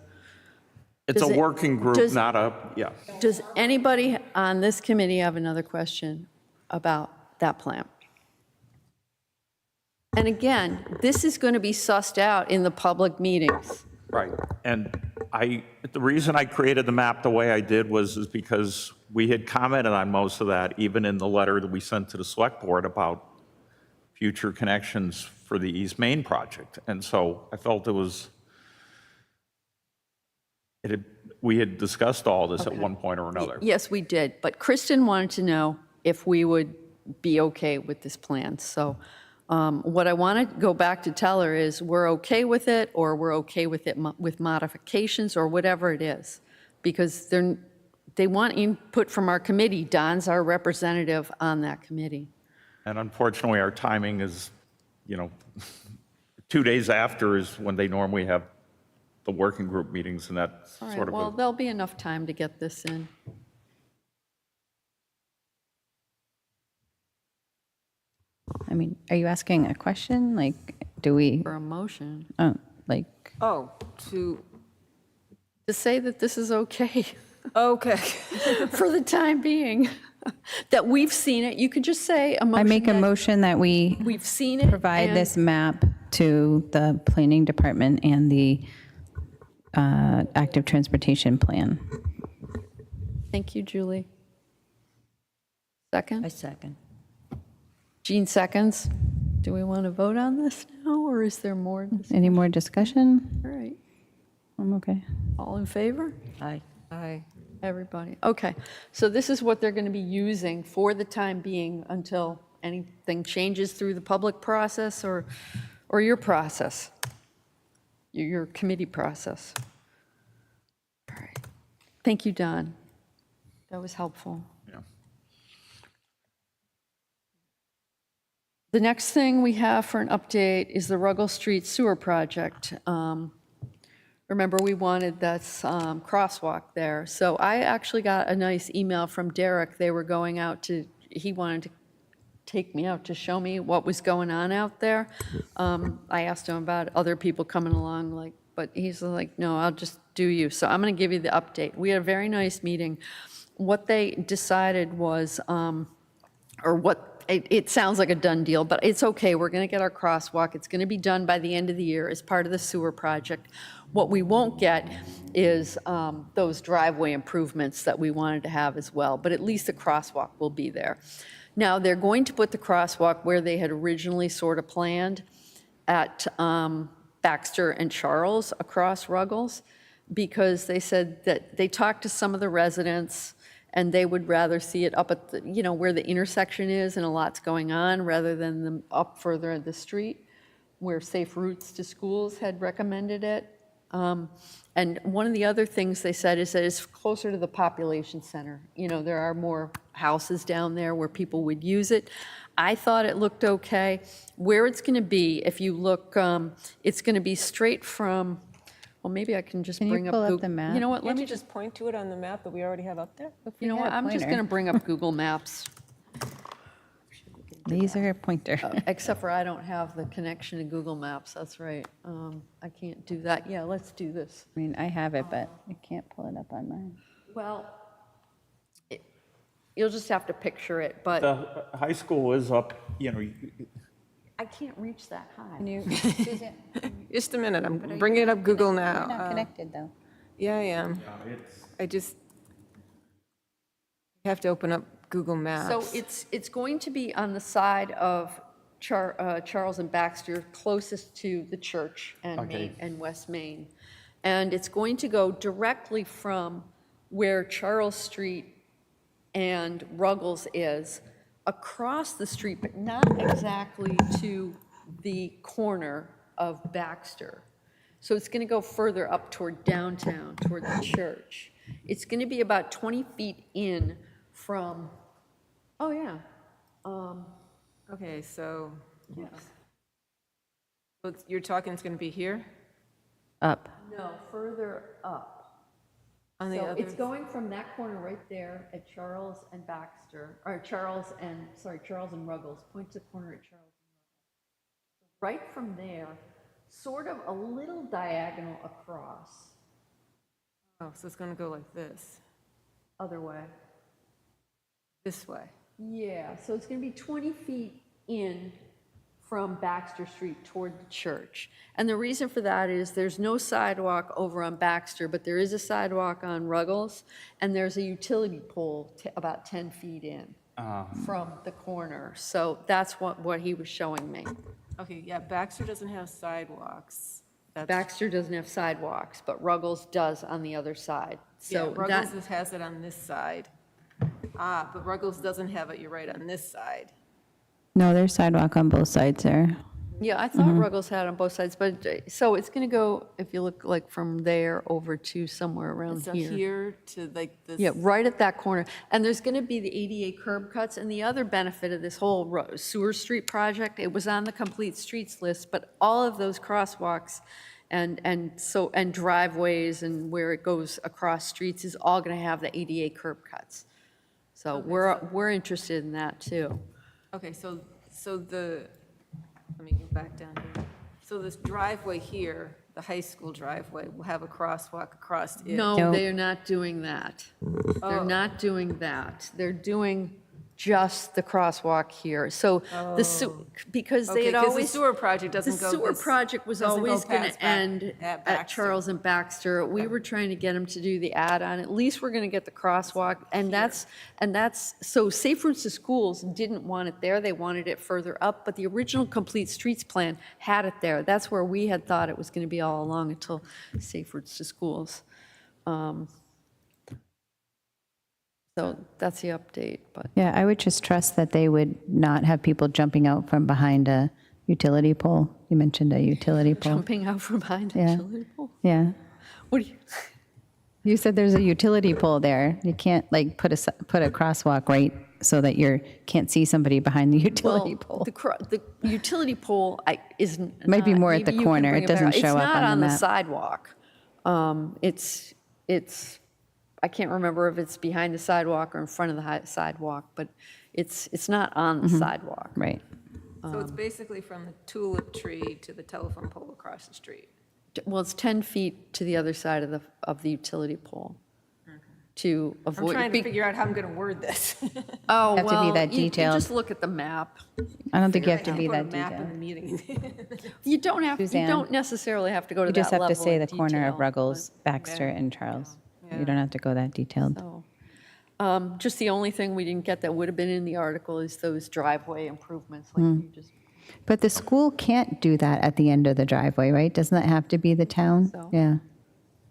S6: It's
S1: does
S6: a
S1: it-
S6: working group,
S1: does-
S6: not a, yeah.
S1: Does anybody on this committee have another question about that plan? And again, this is going to be sussed out in the public meetings.
S6: Right, and the reason I created the map the way I did is because we had commented on most of that, even in the letter that we sent to the select board about future connections for the East Main project. And so I felt we had discussed all this at one point or another.
S1: Yes, we did, but Kristen wanted to know if we would be okay with this plan. So what I want to go back to tell her is we're okay with it, or we're okay with it with modifications, or whatever it is, because they want input from our committee. Don's our representative on that committee.
S6: And unfortunately, our timing is, 2 days after is when they normally have the working group meetings, and that's
S1: All
S6: sort
S1: right,
S6: of
S1: well, there'll be enough time to get this in.
S2: I mean, are you asking a question? Like, do we,
S1: For a motion,
S2: like,
S4: Oh, to,
S1: to say that this is okay
S4: okay.
S1: for the time being, that we've seen it, you could just say a motion.
S2: I make a
S1: that
S2: motion that we
S1: We've seen it.
S2: provide
S1: and-
S2: this map to the planning department and the active transportation plan.
S1: Thank you, Julie. Second?
S7: I second.
S1: Jean seconds. Do we want to vote on this now, or is there more?
S2: Any more discussion?
S1: All right,
S2: I'm okay.
S1: all in favor?
S7: Aye.
S4: Aye.
S1: Everybody. Okay, so this is what they're going to be using for the time being until anything changes through the public process or your process, your committee process. All right. Thank you, Don. That was helpful.
S6: Yeah.
S1: The next thing we have for an update is the Ruggles Street Sewer Project. Remember, we wanted that crosswalk there. So I actually got a nice email from Derek. They were going out to he wanted to take me out to show me what was going on out there. I asked him about other people coming along, like, but he's like, no, I'll just do you. So I'm going to give you the update. We had a very nice meeting. What they decided was, or what, it sounds like a done deal, but it's okay. We're going to get our crosswalk. It's going to be done by the end of the year as part of the sewer project. What we won't get is those driveway improvements that we wanted to have as well, but at least the crosswalk will be there. Now, they're going to put the crosswalk where they had originally sort of planned at Baxter and Charles across Ruggles, because they said that they talked to some of the residents and they would rather see it up at the, where the intersection is and a lot's going on, rather than them up further in the street where Safe Routes to Schools had recommended it. And one of the other things they said is that it's closer to the population center. There are more houses down there where people would use it. I thought it looked okay. Where it's going to be, if you look, it's going to be straight from, well, maybe I can just
S2: Can you
S1: bring up
S2: pull up
S1: Google.
S2: the map?
S1: You know what, let
S4: Can't
S1: me
S4: you just point to it on the map that we already have up there?
S1: what, I'm just going to bring up Google Maps,
S2: Laser pointer.
S1: except for I don't have the connection to Google Maps, that's right. I can't do that. Yeah, let's do this.
S2: I mean, I have it, but I can't pull it up on mine.
S1: Well, you'll just have to picture it, but
S6: The high school is up,
S1: I can't reach that high.
S2: Can you, Susan,
S4: Just a minute, I'm bringing up Google
S2: you're
S4: now.
S2: not connected, though.
S4: Yeah, I am. I just have to open up Google Maps.
S1: So it's going to be on the side of Charles and Baxter, closest to the church and
S6: Okay.
S1: Main and West Main. And it's going to go directly from where Charles Street and Ruggles is, across the street, but not exactly to the corner of Baxter. So it's going to go further up toward downtown, toward the church. It's going to be about 20 feet in from, oh, yeah.
S4: Okay, so
S1: Yes.
S4: you're talking it's going to be here?
S2: Up.
S1: No, further up.
S4: On the
S1: So
S4: other?
S1: it's going from that corner right there at Charles and Baxter, or Charles and Ruggles. Point to the corner at Charles and Ruggles. Right from there, sort of a little diagonal across,
S4: Oh, so it's going to go like this,
S1: other way.
S4: this way.
S1: Yeah, so it's going to be 20 feet in from Baxter Street toward the church. And the reason for that is there's no sidewalk over on Baxter, but there is a sidewalk on Ruggles, and there's a utility pole about 10 feet in from the corner. So that's what he was showing me.
S4: Okay, yeah, Baxter doesn't have sidewalks. That's,
S1: Baxter doesn't have sidewalks, but Ruggles does on the other side.
S4: yeah,
S1: So
S4: Ruggles has it on this side. Ah, but Ruggles doesn't have it, you're right, on this side.
S2: No, there's sidewalk on both sides there.
S1: yeah, I thought Ruggles had on both sides, but so it's going to go, if you look like from there over to somewhere around
S4: So
S1: here.
S4: here to like this.
S1: Yeah, right at that corner. And there's going to be the ADA curb cuts. And the other benefit of this whole sewer street project, it was on the complete streets list, but all of those crosswalks and driveways and where it goes across streets is all going to have the ADA curb cuts. So we're interested in that too.
S4: Okay, so let me go back down here. So this driveway here, the high school driveway, will have a crosswalk across it.
S1: No,
S2: Nope.
S1: they're not doing that. They're not doing that. They're doing just the crosswalk here. So because they
S4: Okay,
S1: had
S4: 'cause the
S1: always.
S4: sewer project
S1: The
S4: doesn't go.
S1: sewer
S4: this-
S1: project was
S4: doesn't go
S1: always going
S4: past
S1: to end
S4: at
S1: at
S4: Baxter.
S1: Charles and Baxter. We were trying to get them to do the add-on. At least we're going to get the crosswalk. And that's, so Safe Routes to Schools didn't want it there. They wanted it further up. But the original Complete Streets plan had it there. That's where we had thought it was going to be all along until Safe Routes to Schools. So that's the update, but.
S2: Yeah, I would just trust that they would not have people jumping out from behind a utility pole. You mentioned a utility pole.
S1: Jumping out from behind the
S2: Yeah.
S1: utility pole?
S2: Yeah.
S1: What do you?
S2: You said there's a utility pole there. You can't like put a crosswalk right so that you can't see somebody behind the utility pole.
S1: The utility pole isn't.
S2: Might be
S1: not-
S2: more at the
S1: maybe you can
S2: corner.
S1: bring
S2: It doesn't
S1: back.
S2: show up
S1: It's
S2: on
S1: not
S2: the
S1: on the
S2: map.
S1: sidewalk. It's, I can't remember if it's behind the sidewalk or in front of the sidewalk, but It's not on the sidewalk.
S2: Right.
S3: So it's basically from the tulip tree to the telephone pole across the street.
S1: Well, it's 10 feet to the other side of the utility pole to
S3: I'm
S1: avoid.
S3: trying to figure out how I'm going to word this.
S1: Oh,
S2: Have to be
S1: well,
S2: that
S1: you
S2: detailed.
S1: just look at the map.
S2: I don't think you have to be
S3: Put a
S2: that
S3: map in
S2: detailed.
S3: the meeting.
S1: You don't have, you
S2: Suzanne,
S1: don't necessarily have to go to
S2: You
S1: that
S2: just have
S1: level
S2: to say
S1: of
S2: the corner of
S1: detail,
S2: Ruggles, Baxter, and Charles. You don't have to go that detailed.
S1: so. Just the only thing we didn't get that would have been in the article is those driveway improvements, like you just,
S2: But the school can't do that at the end of the driveway, right? Doesn't that have to be the town?
S1: So.
S2: Yeah,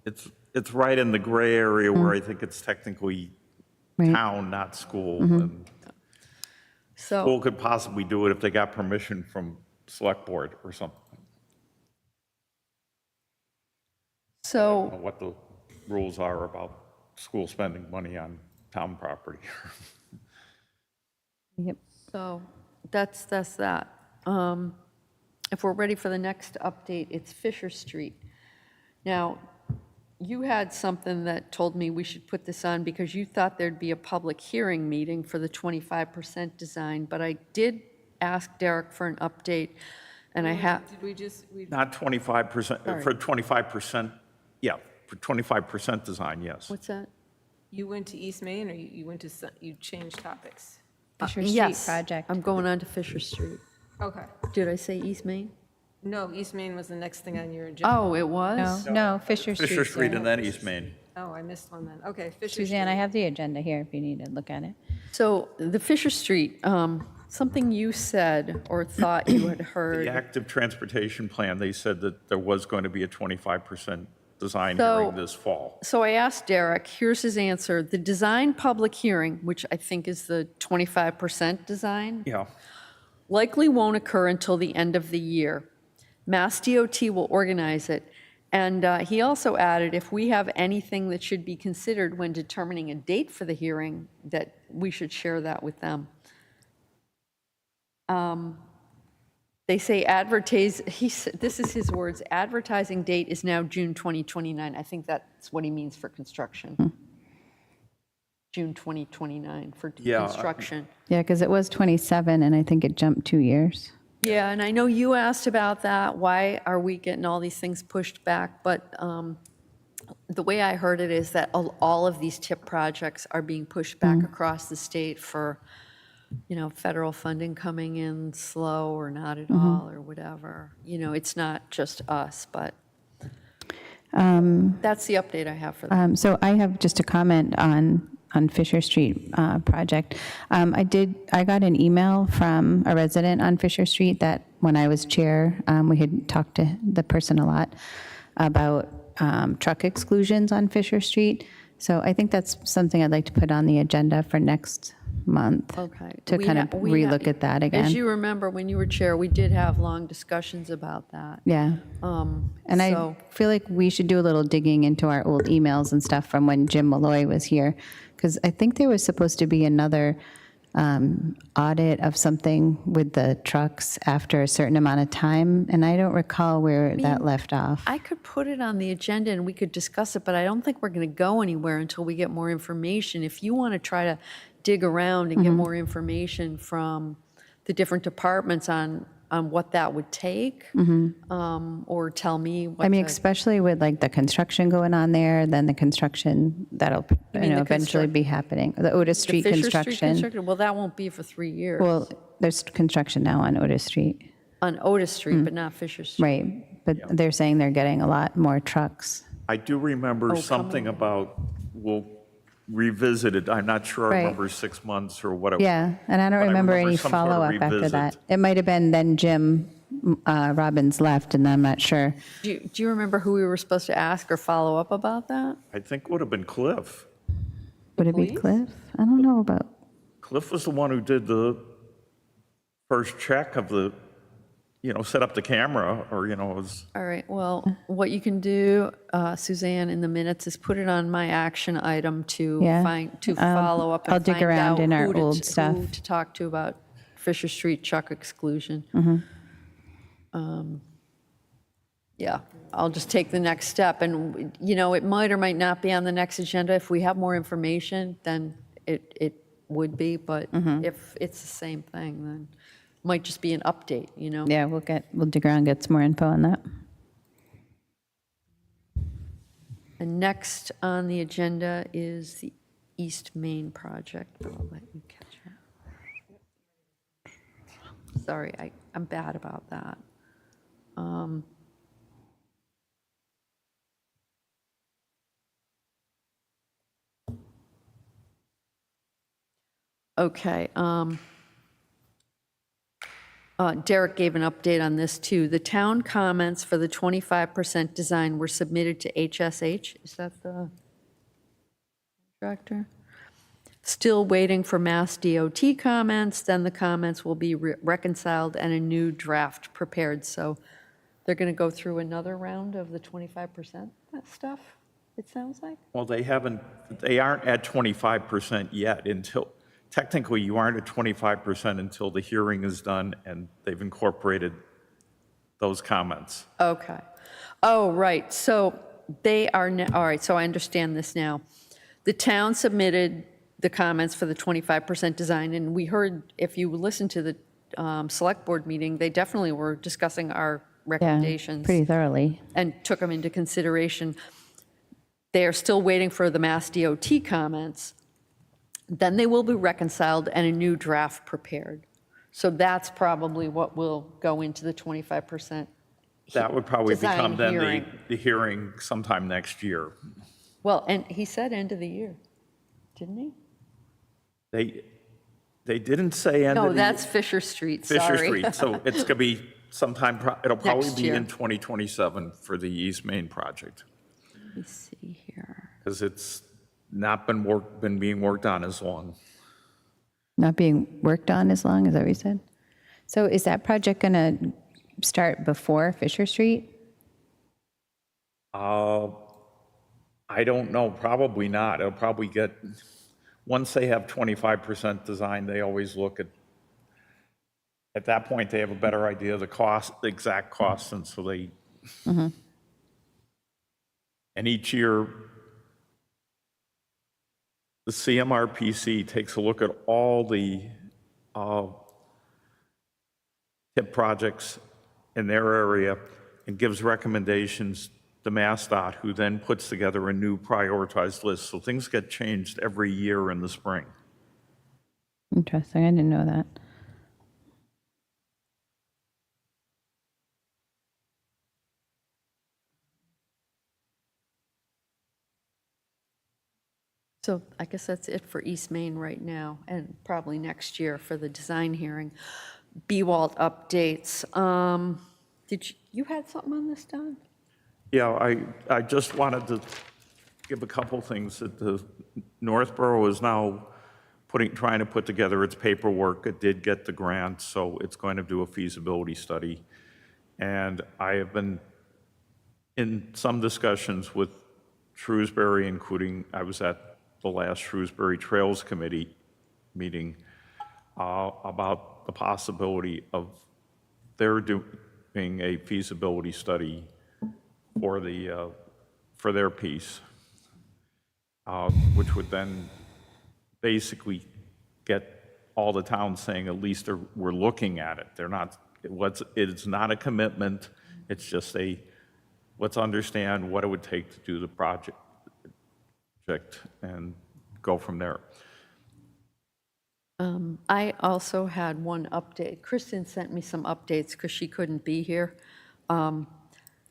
S6: It's right in the gray area where I think it's technically
S2: Right.
S6: town, not school. And
S1: so.
S6: school could possibly do it if they got permission from select board or something. I don't know
S1: So,
S6: what the rules are about school spending money on town property.
S2: yep.
S1: so that's that. If we're ready for the next update, it's Fisher Street. Now, you had something that told me we should put this on because you thought there'd be a public hearing meeting for the 25% design, but I did ask Derek for an update, and I have,
S3: Did we just,
S6: Not 25%, for 25%, yeah, for 25% design, yes.
S1: what's that?
S3: you went to East Main or you went to, you changed topics?
S2: Fisher Street
S1: Yes,
S2: project.
S1: I'm going on to Fisher Street.
S3: Okay.
S1: Did I say East Main?
S3: No, East Main was the next thing on your agenda.
S1: Oh, it was?
S2: No, Fisher Street.
S6: Fisher Street and then East Main.
S3: Oh, I missed one then. Okay, Fisher Street.
S2: Suzanne, I have the agenda here if you need to look at it.
S1: So the Fisher Street, something you said or thought you had
S6: The
S1: heard.
S6: active transportation plan, they said that there was going to be a 25% design
S1: So-
S6: hearing this fall.
S1: So I asked Derek, here's his answer. The design public hearing, which I think is the 25% design,
S6: Yeah.
S1: likely won't occur until the end of the year. Mass DOT will organize it. And he also added, if we have anything that should be considered when determining a date for the hearing, that we should share that with them. They say advertise, this is his words, advertising date is now June 2029. I think that's what he means for construction. June 2029 for
S6: Yeah,
S1: construction.
S2: Yeah, because it was 27, and I think it jumped 2 years.
S1: Yeah, and I know you asked about that. Why are we getting all these things pushed back? But the way I heard it is that all of these TIP projects are being pushed back across the state for, federal funding coming in slow or not at all or whatever. It's not just us, but that's the update I have for that.
S2: So I have just a comment on Fisher Street project. I got an email from a resident on Fisher Street that when I was chair, we had talked to the person a lot about truck exclusions on Fisher Street. So I think that's something I'd like to put on the agenda for next month.
S1: Okay.
S2: To kind of relook at that
S1: As
S2: again.
S1: you remember, when you were chair, we did have long discussions about that.
S2: Yeah. And I
S1: So-
S2: feel like we should do a little digging into our old emails and stuff from when Jim Malloy was here, because I think there was supposed to be another audit of something with the trucks after a certain amount of time, and I don't recall where that left off.
S1: I could put it on the agenda and we could discuss it, but I don't think we're going to go anywhere until we get more information. If you want to try to dig around and get more information from the different departments on what that would take, or tell me what
S2: I mean,
S1: the-
S2: especially with like the construction going on there, then the construction that'll
S1: mean the
S2: eventually be happening, the Otis
S1: the
S2: Street
S1: Fisher Street
S2: construction.
S1: construction. Well, that won't be for 3 years.
S2: Well, there's construction now on Otis Street,
S1: On Otis Street, but not Fisher Street.
S2: right? But they're saying they're getting a lot more trucks.
S6: I do remember something about, we'll revisit it. I'm not sure I
S2: Right.
S6: remember 6 months or what it was.
S2: Yeah, and I don't
S6: But I
S2: remember
S6: remember
S2: any
S6: some sort of
S2: follow-up after
S6: revisit.
S2: that. It might have been then Jim Robbins left, and I'm not sure.
S1: Do you remember who we were supposed to ask or follow up about that?
S6: I think it would have been Cliff.
S2: Would it be
S1: police?
S2: Cliff? I don't know about,
S6: Cliff was the one who did the first check of the, set up the camera, or, it was,
S1: All right, well, what you can do, Suzanne, in the minutes is put it on my action item to
S2: Yeah.
S1: follow up and
S2: I'll dig
S1: find
S2: around
S1: out
S2: in our
S1: who to-
S2: old stuff.
S1: who to talk to about Fisher Street truck exclusion. Yeah, I'll just take the next step, and, it might or might not be on the next agenda. If we have more information, then it would be, but if it's the same thing, then it might just be an update, you know?
S2: Yeah, we'll dig around, get some more info on that.
S1: And next on the agenda is the East Main project. I'll let you catch up. Sorry, I'm bad about that. Okay. Derek gave an update on this, too. The town comments for the 25% design were submitted to HSH. Is that the contractor? Still waiting for Mass DOT comments, then the comments will be reconciled and a new draft prepared. So they're going to go through another round of the 25% stuff, it sounds like?
S6: Well, they aren't at 25% yet until, technically, you aren't at 25% until the hearing is done and they've incorporated those comments.
S1: Okay. Oh, right. So they are, all right, so I understand this now. The town submitted the comments for the 25% design, and we heard, if you listen to the select board meeting, they definitely were discussing our
S2: Yeah,
S1: recommendations.
S2: pretty thoroughly.
S1: And took them into consideration. They are still waiting for the Mass DOT comments. Then they will be reconciled and a new draft prepared. So that's probably what will go into the 25%.
S6: That would probably
S1: Design
S6: become then
S1: hearing.
S6: the hearing sometime next year.
S1: Well, and he said end of the year, didn't he?
S6: They didn't say end of
S1: No,
S6: the
S1: that's Fisher Street,
S6: Fisher
S1: sorry.
S6: Street, so it's going to be sometime, it'll probably
S1: Next
S6: be
S1: year.
S6: in 2027 for the East Main project,
S1: Let me see here.
S6: because it's not been being worked on as long.
S2: Not being worked on as long, is that what you said? So is that project going to start before Fisher Street?
S6: I don't know, probably not. It'll probably get, once they have 25% design, they always look at that point, they have a better idea of the cost, the exact cost, and so they, and each year, the CMRPC takes a look at all the TIP projects in their area and gives recommendations to MassDOT, who then puts together a new prioritized list. So things get changed every year in the spring.
S2: Interesting, I didn't know that.
S1: So I guess that's it for East Main right now, and probably next year for the design hearing. BWALT updates. You had something on this, Don?
S6: Yeah, I just wanted to give a couple things. That the Northborough is now trying to put together its paperwork. It did get the grant, so it's going to do a feasibility study. And I have been in some discussions with Shrewsbury, including I was at the last Shrewsbury Trails Committee meeting about the possibility of their doing a feasibility study for their piece, which would then basically get all the towns saying at least we're looking at it. They're not. It's not a commitment. It's just let's understand what it would take to do the project and go from there.
S1: I also had one update. Kristen sent me some updates because she couldn't be here.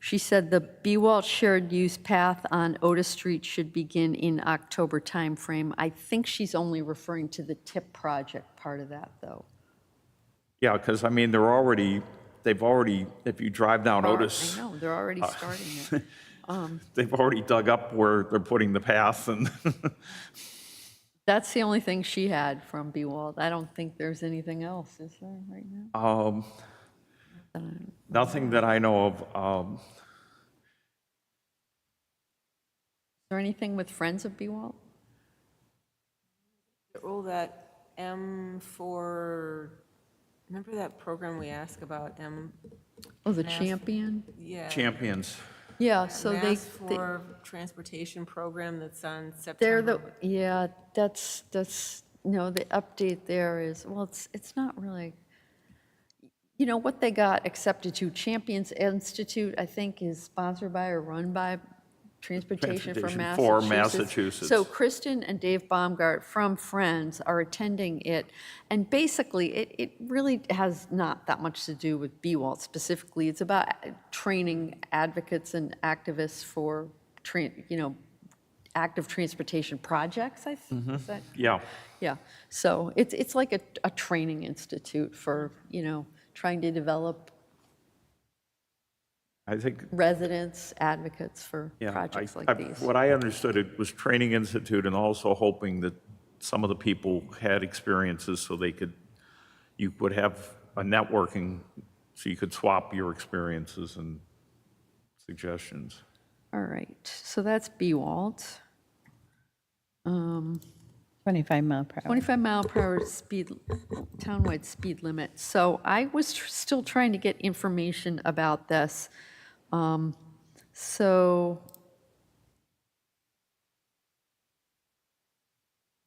S1: She said the BWALT shared use path on Otis Street should begin in October timeframe. I think she's only referring to the TIP project part of that, though.
S6: Yeah, because I mean, they've already, if you drive down Otis,
S1: I know, they're already starting it.
S6: they've already dug up where they're putting the path, and
S1: That's the only thing she had from BWALT. I don't think there's anything else, is there, right now?
S6: nothing that I know of.
S1: Is there anything with Friends of BWALT?
S4: All that M4, remember that program we asked about M?
S1: Oh, the Champion?
S4: Yeah.
S6: Champions.
S1: Yeah, so
S4: Mass for Transportation program that's on
S1: they're
S4: September.
S1: yeah, that's No, the update there is, well, it's not really, you know, what they got accepted to, Champions Institute, I think, is sponsored by or run by Transportation for
S6: Transportation for
S1: Massachusetts.
S6: Massachusetts.
S1: So Kristen and Dave Baumgart from Friends are attending it, and basically, it really has not that much to do with BWALT specifically. It's about training advocates and activists for, active transportation projects, I think. Is that?
S6: Yeah.
S1: Yeah, so it's like a training institute for, trying to develop
S6: I think,
S1: residents, advocates for
S6: yeah.
S1: projects like these.
S6: What I understood, it was Training Institute and also hoping that some of the people had experiences so you would have a networking, so you could swap your experiences and suggestions.
S1: All right, so that's BWALT.
S2: 25 mile per hour.
S1: 25 mile per hour speed, townwide speed limit. So I was still trying to get information about this. So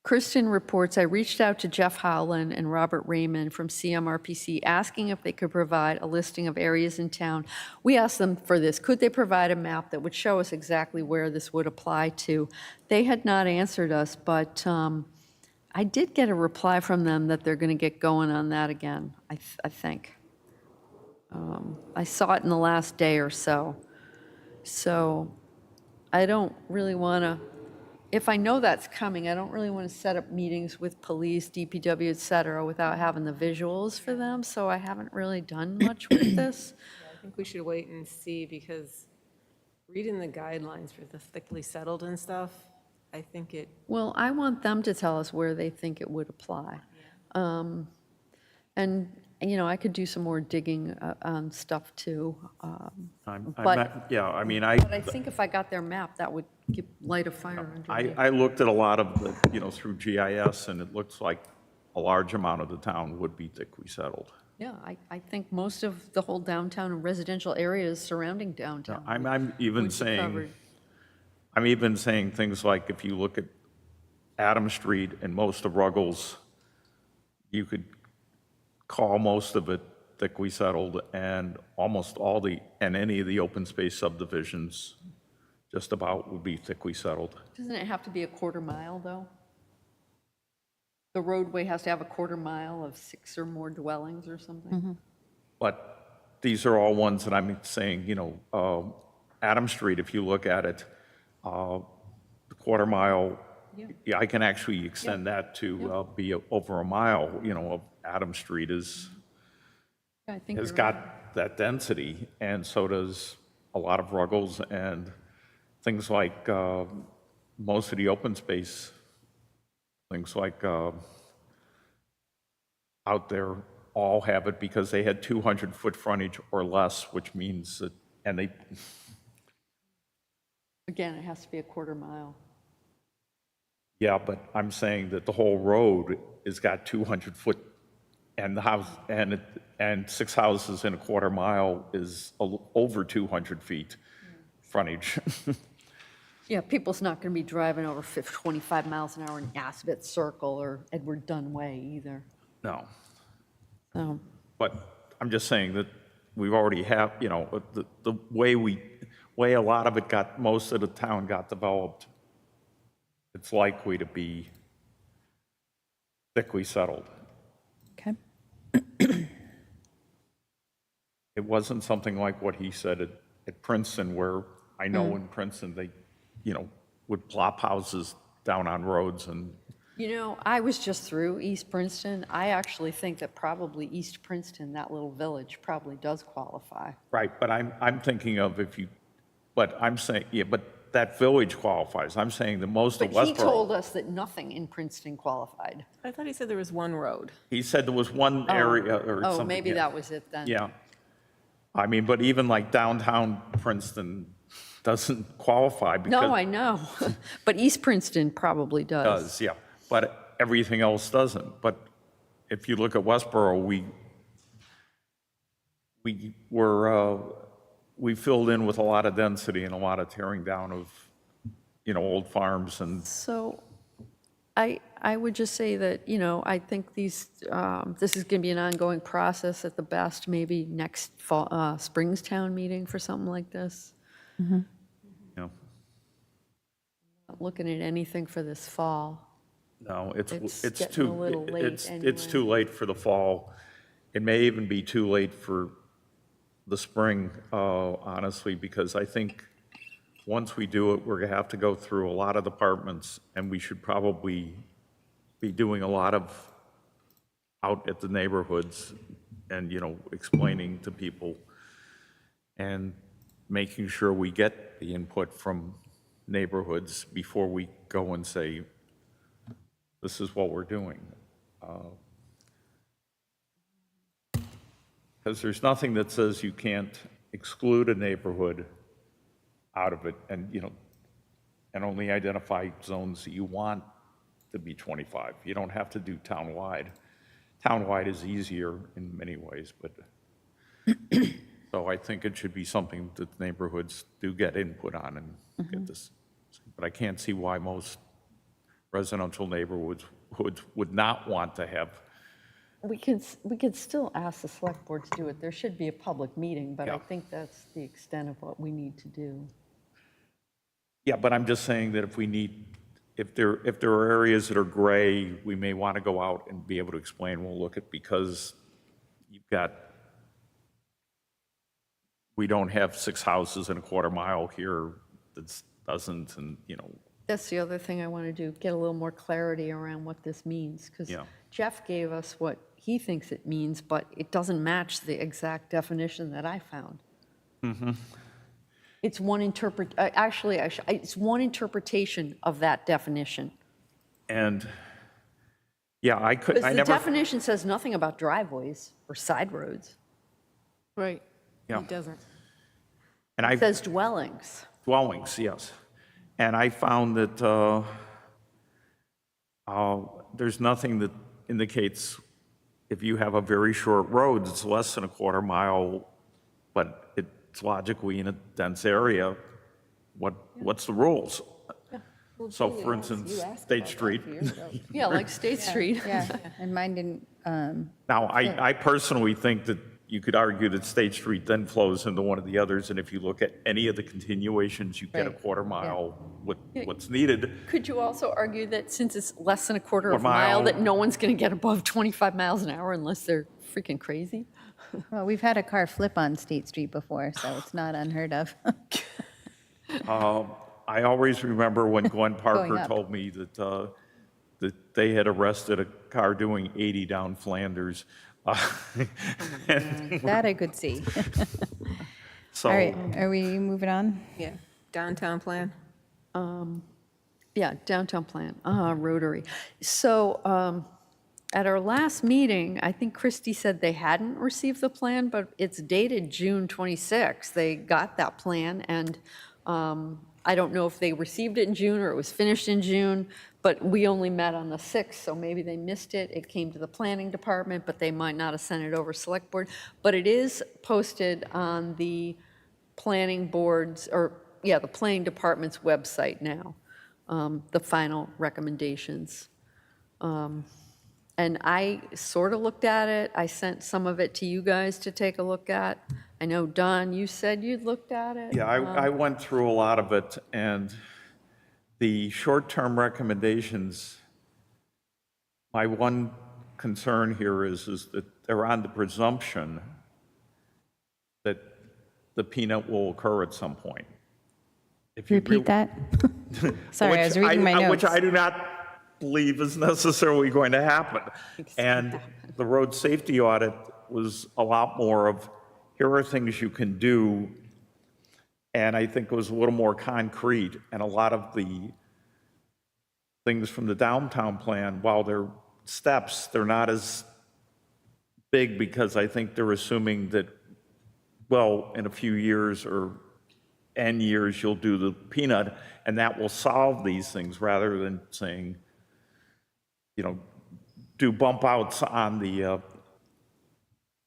S1: Kristen reports, I reached out to Jeff Howland and Robert Raymond from CMRPC asking if they could provide a listing of areas in town. We asked them for this. Could they provide a map that would show us exactly where this would apply to? They had not answered us, but I did get a reply from them that they're going to get going on that again, I think. I saw it in the last day or so. So I don't really want to, if I know that's coming, I don't really want to set up meetings with police, DPW, et cetera, without having the visuals for them. So I haven't really done much with this.
S4: I think we should wait and see, because reading the guidelines for the thickly settled and stuff, I think it,
S1: Well, I want them to tell us where they think it would apply. And, I could do some more digging on stuff too. But
S6: Yeah, I mean,
S1: But I think if I got their map, that would light a fire under me.
S6: I looked at a lot of the, through GIS, and it looks like a large amount of the town would be thickly settled.
S1: Yeah, I think most of the whole downtown and residential areas surrounding downtown.
S6: I'm even
S1: would be
S6: saying,
S1: covered.
S6: I'm even saying things like, if you look at Adam Street and most of Ruggles, you could call most of it thickly settled, and almost any of the open space subdivisions just about would be thickly settled.
S1: Doesn't it have to be a quarter mile, though? The roadway has to have a quarter mile of 6 or more dwellings or something?
S6: But these are all ones that I'm saying, Adam Street, if you look at it, the quarter mile, yeah, I can actually extend that to be over a mile, of Adam Street
S1: Yeah, I think
S6: has
S1: you're
S6: got
S1: right.
S6: that density, and so does a lot of Ruggles, and things like most of the open space, things like out there all have it because they had 200-foot frontage or less, which means that, and they,
S1: Again, it has to be a quarter mile.
S6: yeah, but I'm saying that the whole road has got 200-foot, and the house, and 6 houses in a quarter mile is over 200 feet frontage.
S1: Yeah, people's not going to be driving over 25 miles an hour in Assabet Circle or Edward Dunn Way either.
S6: No,
S1: So,
S6: but I'm just saying that we've already have, the way a lot of it most of the town got developed, it's likely to be thickly settled.
S2: Okay.
S6: It wasn't something like what he said at Princeton, where I know in Princeton, they, would plop houses down on roads and,
S1: I was just through East Princeton. I actually think that probably East Princeton, that little village, probably does qualify.
S6: right, but I'm thinking of but I'm saying, yeah, but that village qualifies. I'm saying that most of
S1: But he
S6: Westborough.
S1: told us that nothing in Princeton qualified.
S4: I thought he said there was one road.
S6: He said there was one area or something.
S1: Oh, maybe
S6: yeah.
S1: that was it then.
S6: Yeah. I mean, but even like downtown Princeton doesn't qualify because.
S1: No, I know. But East Princeton probably does.
S6: Does, yeah, but everything else doesn't. But if you look at Westborough, we filled in with a lot of density and a lot of tearing down of, old farms and,
S1: So I I would just say that, I think this is going to be an ongoing process at the best, maybe next fall, Springs Town meeting for something like this.
S6: You know,
S1: Not looking at anything for this fall.
S6: no,
S1: It's
S6: it's
S1: getting
S6: too,
S1: a little late
S6: it's
S1: anyway.
S6: too late for the fall. It may even be too late for the spring, honestly, because I think once we do it, we're going to have to go through a lot of departments, and we should probably be doing a lot of out at the neighborhoods and, explaining to people and making sure we get the input from neighborhoods before we go and say, this is what we're doing. Because there's nothing that says you can't exclude a neighborhood out of it and, and only identify zones that you want to be 25. You don't have to do townwide. Townwide is easier in many ways, but so I think it should be something that neighborhoods do get input on and get this. But I can't see why most residential neighborhoods would not want to have.
S1: We could still ask the select board to do it. There should be a public meeting, but I
S6: Yeah.
S1: think that's the extent of what we need to do.
S6: Yeah, but I'm just saying that if there are areas that are gray, we may want to go out and be able to explain, we'll look at, because we don't have 6 houses in a quarter mile here that doesn't, and,
S1: That's the other thing I want to do, get a little more clarity around what this means, because
S6: Yeah.
S1: Jeff gave us what he thinks it means, but it doesn't match the exact definition that I found. It's one it's one interpretation of that definition.
S6: and, yeah, I
S1: Because the
S6: never,
S1: definition says nothing about driveways or side roads.
S3: Right.
S6: Yeah.
S3: It doesn't.
S6: and
S1: It says dwellings.
S6: dwellings, yes. And I found that there's nothing that indicates if you have a very short road that's less than a quarter mile, but it's logically in a dense area, what's the rules? So for instance, State Street.
S1: Yeah, like State Street.
S2: Yeah, and mine didn't,
S6: Now, I personally think that you could argue that State Street then flows into one of the others, and if you look at any of the continuations, you get a
S2: Right,
S6: quarter mile with what's needed.
S1: Could you also argue that since it's less than a quarter of a
S6: Quarter
S1: mile,
S6: mile.
S1: that no one's going to get above 25 miles an hour unless they're freaking crazy?
S2: well, we've had a car flip on State Street before, so it's not unheard of.
S6: I always remember when Glenn Parker
S2: up.
S6: told me that they had arrested a car doing 80 down Flanders.
S2: That I could see.
S6: So,
S2: All right, are we moving on?
S3: Yeah. Downtown plan?
S1: Yeah, downtown plan, Rotary. So at our last meeting, I think Christie said they hadn't received the plan, but it's dated June 26th. They got that plan, and I don't know if they received it in June or it was finished in June, but we only met on the 6th, so maybe they missed it. It came to the planning department, but they might not have sent it over select board. But it is posted on the planning board's, the planning department's website now, the final recommendations. And I sort of looked at it. I sent some of it to you guys to take a look at. I know, Don, you said you'd looked at it.
S6: yeah, I went through a lot of it, and the short-term recommendations, my one concern here is that they're on the presumption that the peanut will occur at some point. If you
S2: Repeat that? Sorry, I was reading my notes.
S6: Which I do not believe is necessarily going to happen. And the road safety audit was a lot more of, here are things you can do, and I think it was a little more concrete. And a lot of the things from the downtown plan, while they're steps, they're not as big, because I think they're assuming that, well, in a few years or N years, you'll do the peanut, and that will solve these things, rather than saying, do bump outs on the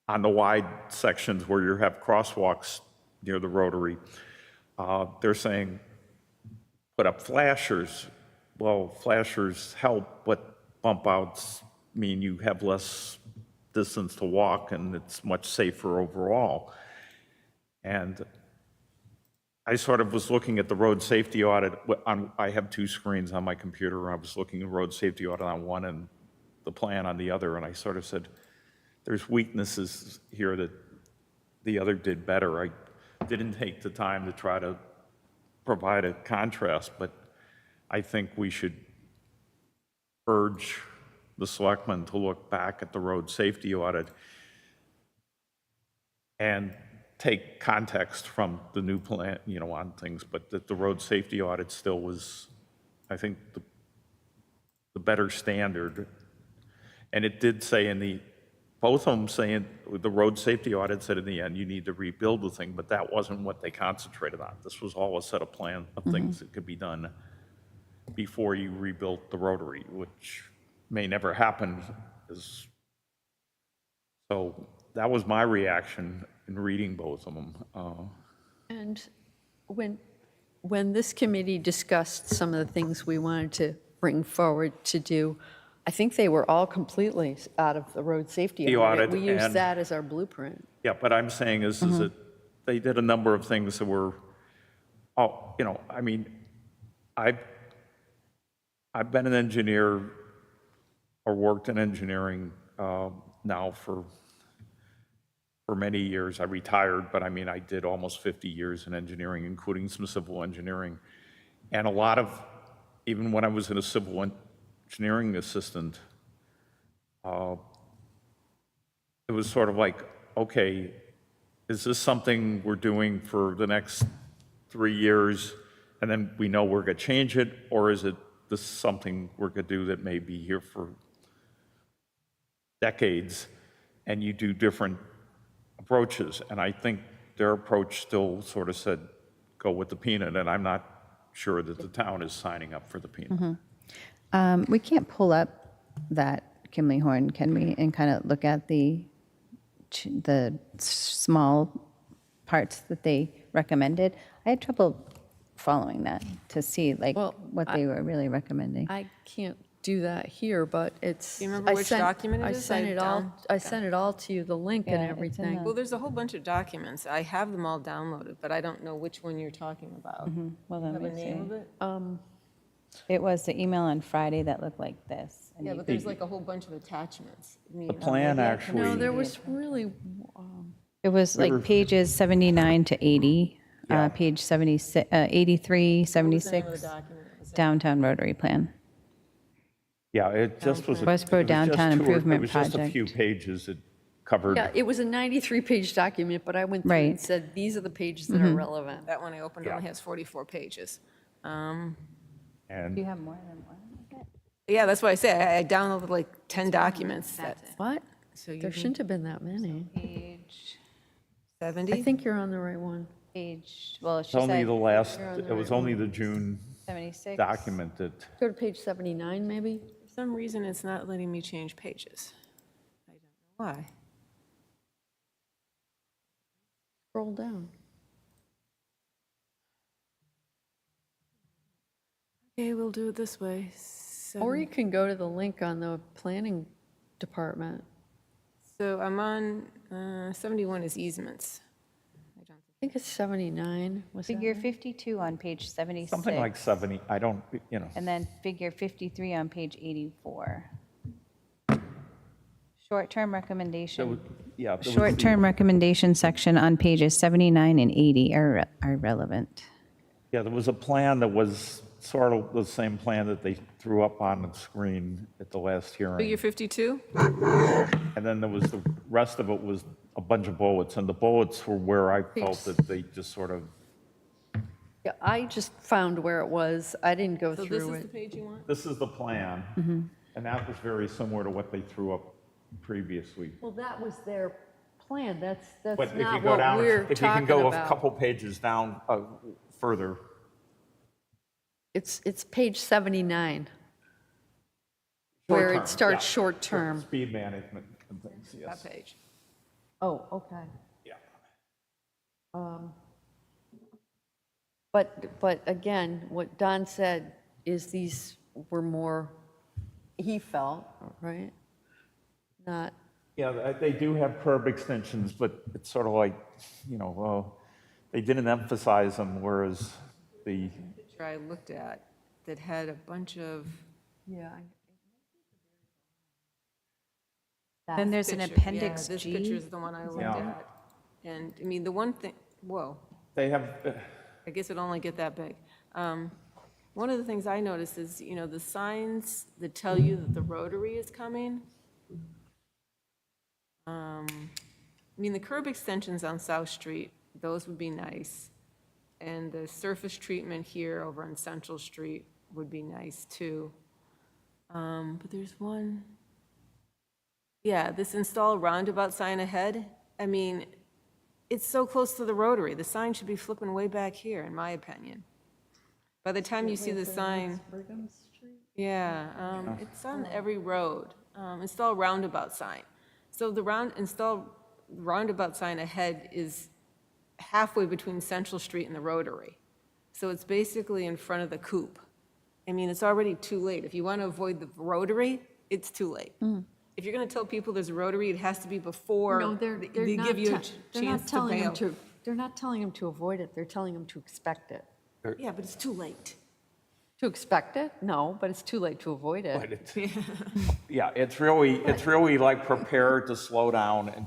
S6: wide sections where you have crosswalks near the Rotary. They're saying, put up flashers. Well, flashers help, but bump outs mean you have less distance to walk, and it's much safer overall. And I sort of was looking at the road safety audit. I have two screens on my computer. I was looking at road safety audit on one and the plan on the other, and I sort of said, there's weaknesses here that the other did better. I didn't take the time to try to provide a contrast, but I think we should urge the selectmen to look back at the road safety audit and take context from the new plan, on things, but that the road safety audit still was, I think, the better standard. And it did say both of them saying, the road safety audit said in the end, you need to rebuild the thing, but that wasn't what they concentrated on. This was all a set of plan of things that could be done before you rebuilt the rotary, which may never happen. So that was my reaction in reading both of them.
S1: And when this committee discussed some of the things we wanted to bring forward to do, I think they were all completely out of the road safety
S6: The
S1: audit.
S6: audit
S1: We used
S6: and-
S1: that as our blueprint.
S6: Yeah, but I'm saying is that they did a number of things that were, I mean, I've been an engineer or worked in engineering now for many years. I retired, but I mean, I did almost 50 years in engineering, including some civil engineering. And a lot of, even when I was in a civil engineering assistant, it was sort of like, okay, is this something we're doing for the next 3 years and then we know we're going to change it, or is this something we're going to do that may be here for decades, and you do different approaches? And I think their approach still sort of said, go with the peanut, and I'm not sure that the town is signing up for the peanut.
S2: We can't pull up that Kimley Horn, can we, and kind of look at the small parts that they recommended? I had trouble following that to see what they were really recommending.
S1: I can't do that here, but it's.
S3: Do you remember which document it is?
S1: I sent it all to you, the link and
S2: Yeah, it's in
S1: everything.
S3: Well, there's a whole bunch of documents. I have them all downloaded, but I don't know which one you're talking about.
S2: Well, let
S3: Have
S2: me
S3: a name of
S2: see.
S3: it?
S2: It was the email on Friday that looked like this. and
S3: Yeah,
S2: you-
S3: but there's like a whole bunch of attachments. I mean,
S6: The plan
S3: maybe I can-
S6: actually.
S1: No, there was really,
S2: It was like pages 79 to 80, page 76, 83,
S3: What was the name of the
S2: 76,
S3: document? Was it-
S2: downtown rotary plan.
S6: Yeah, it just was.
S2: Westborough
S6: it was just
S2: Downtown Improvement
S6: It was just a few
S2: Project.
S6: pages that covered.
S1: yeah, it was a 93-page document, but I went through and
S2: Right.
S1: said, these are the pages that are relevant.
S3: That one I opened only has 44 pages.
S6: And
S2: Do you have more than one?
S3: Yeah, that's what I said. I downloaded like 10 documents.
S1: What?
S3: So you
S1: There shouldn't have been that many.
S2: Page,
S3: 70?
S1: I think you're on the right one.
S2: well,
S6: it's
S2: she
S6: only
S2: said
S6: the last,
S1: You're on the
S6: it was
S1: right
S6: only the June
S2: 76.
S6: document that,
S1: Go to page 79, maybe?
S3: For some reason, it's not letting me change pages. I don't know why.
S1: Scroll down.
S3: Okay, we'll do it this way.
S1: Or you can go to the link on the planning department.
S3: So I'm on, 71 is easements.
S1: I think it's 79. Was that
S2: Figure
S1: right?
S2: 52 on page 76.
S6: something like 70, I don't,
S2: And then figure 53 on page 84. Short-term recommendation.
S6: yeah. there was the-
S2: Short-term recommendation section on pages 79 and 80 are relevant.
S6: Yeah, there was a plan that was sort of the same plan that they threw up on the screen at the last
S3: Figure
S6: hearing.
S3: 52?
S6: And then there was, the rest of it was a bunch of bullets, and the bullets were where I felt that they just sort of,
S1: Yeah, I just found where it was. I didn't go
S3: So this
S1: through
S3: is the
S1: it.
S3: page you want?
S6: this is the plan, and that was very similar to what they threw up previously.
S1: Well, that was their plan. That's
S6: But if you
S1: not
S6: go
S1: what
S6: down,
S1: we're
S6: if you can
S1: talking
S6: go a
S1: about.
S6: couple pages down further,
S1: It's page 79, where
S6: Short-term,
S1: it starts
S6: yeah.
S1: short-term.
S6: speed management and things,
S3: That
S6: yes.
S3: page.
S1: Oh, okay.
S6: Yeah.
S1: But again, what Don said is these were more he felt, right? Not,
S6: Yeah, they do have curb extensions, but it's sort of like, well, they didn't emphasize them, whereas the,
S4: Picture I looked at that had a bunch of.
S1: yeah.
S2: Then there's an
S4: Picture,
S2: appendix
S4: yeah, this
S2: G.
S4: picture is the one I looked
S6: Yeah.
S4: at. And, I mean, the one thing, whoa,
S6: they have,
S4: I guess it'd only get that big. One of the things I noticed is, the signs that tell you that the Rotary is coming. I mean, the curb extensions on South Street, those would be nice. And the surface treatment here over on Central Street would be nice, too. But there's one, yeah, this install roundabout sign ahead. I mean, it's so close to the Rotary. The sign should be flipping way back here, in my opinion. By the time you see the sign, yeah, it's on every road. Install roundabout sign. So the install roundabout sign ahead is halfway between Central Street and the Rotary. So it's basically in front of the coop. I mean, it's already too late. If you want to avoid the Rotary, it's too late. If you're going to tell people there's a Rotary, it has to be before
S1: No, they're
S4: they
S1: not
S4: give you a
S1: they're not
S4: chance to
S1: telling
S4: bail.
S1: them to, they're not telling them to avoid it, they're telling them to expect it.
S4: Yeah, but it's too late.
S1: To expect it? No, but it's too late to avoid it.
S6: but it's, yeah, it's really like prepare to slow down and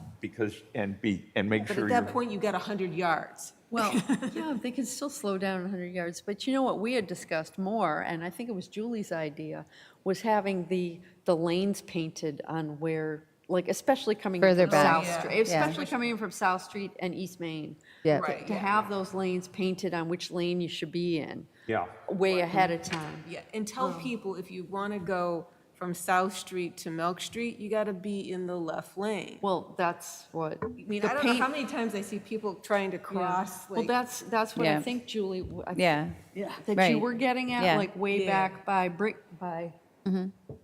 S6: make
S4: But
S6: sure
S4: at
S6: you're.
S4: that point, you got 100 yards.
S1: Well, yeah, they can still slow down 100 yards, but you know what we had discussed more, and I think it was Julie's idea, was having the lanes painted on where, like, especially coming in
S2: Further
S1: from
S2: back.
S1: South Street, especially coming in from South Street and East Main.
S2: Yeah.
S4: Right,
S1: To
S4: yeah.
S1: have those lanes painted on which lane you should be in,
S6: Yeah,
S1: way ahead of time.
S4: Yeah, and tell people if you want to go from South Street to Milk Street, you got to be in the left lane.
S1: Well, that's what.
S4: I mean, I don't know how many times I see people trying to cross,
S1: Well,
S4: like,
S1: that's what I
S2: Yeah.
S1: think, Julie,
S2: Yeah.
S1: that you
S2: Right.
S1: were getting at,
S2: Yeah.
S1: like way
S4: Yeah.
S1: back by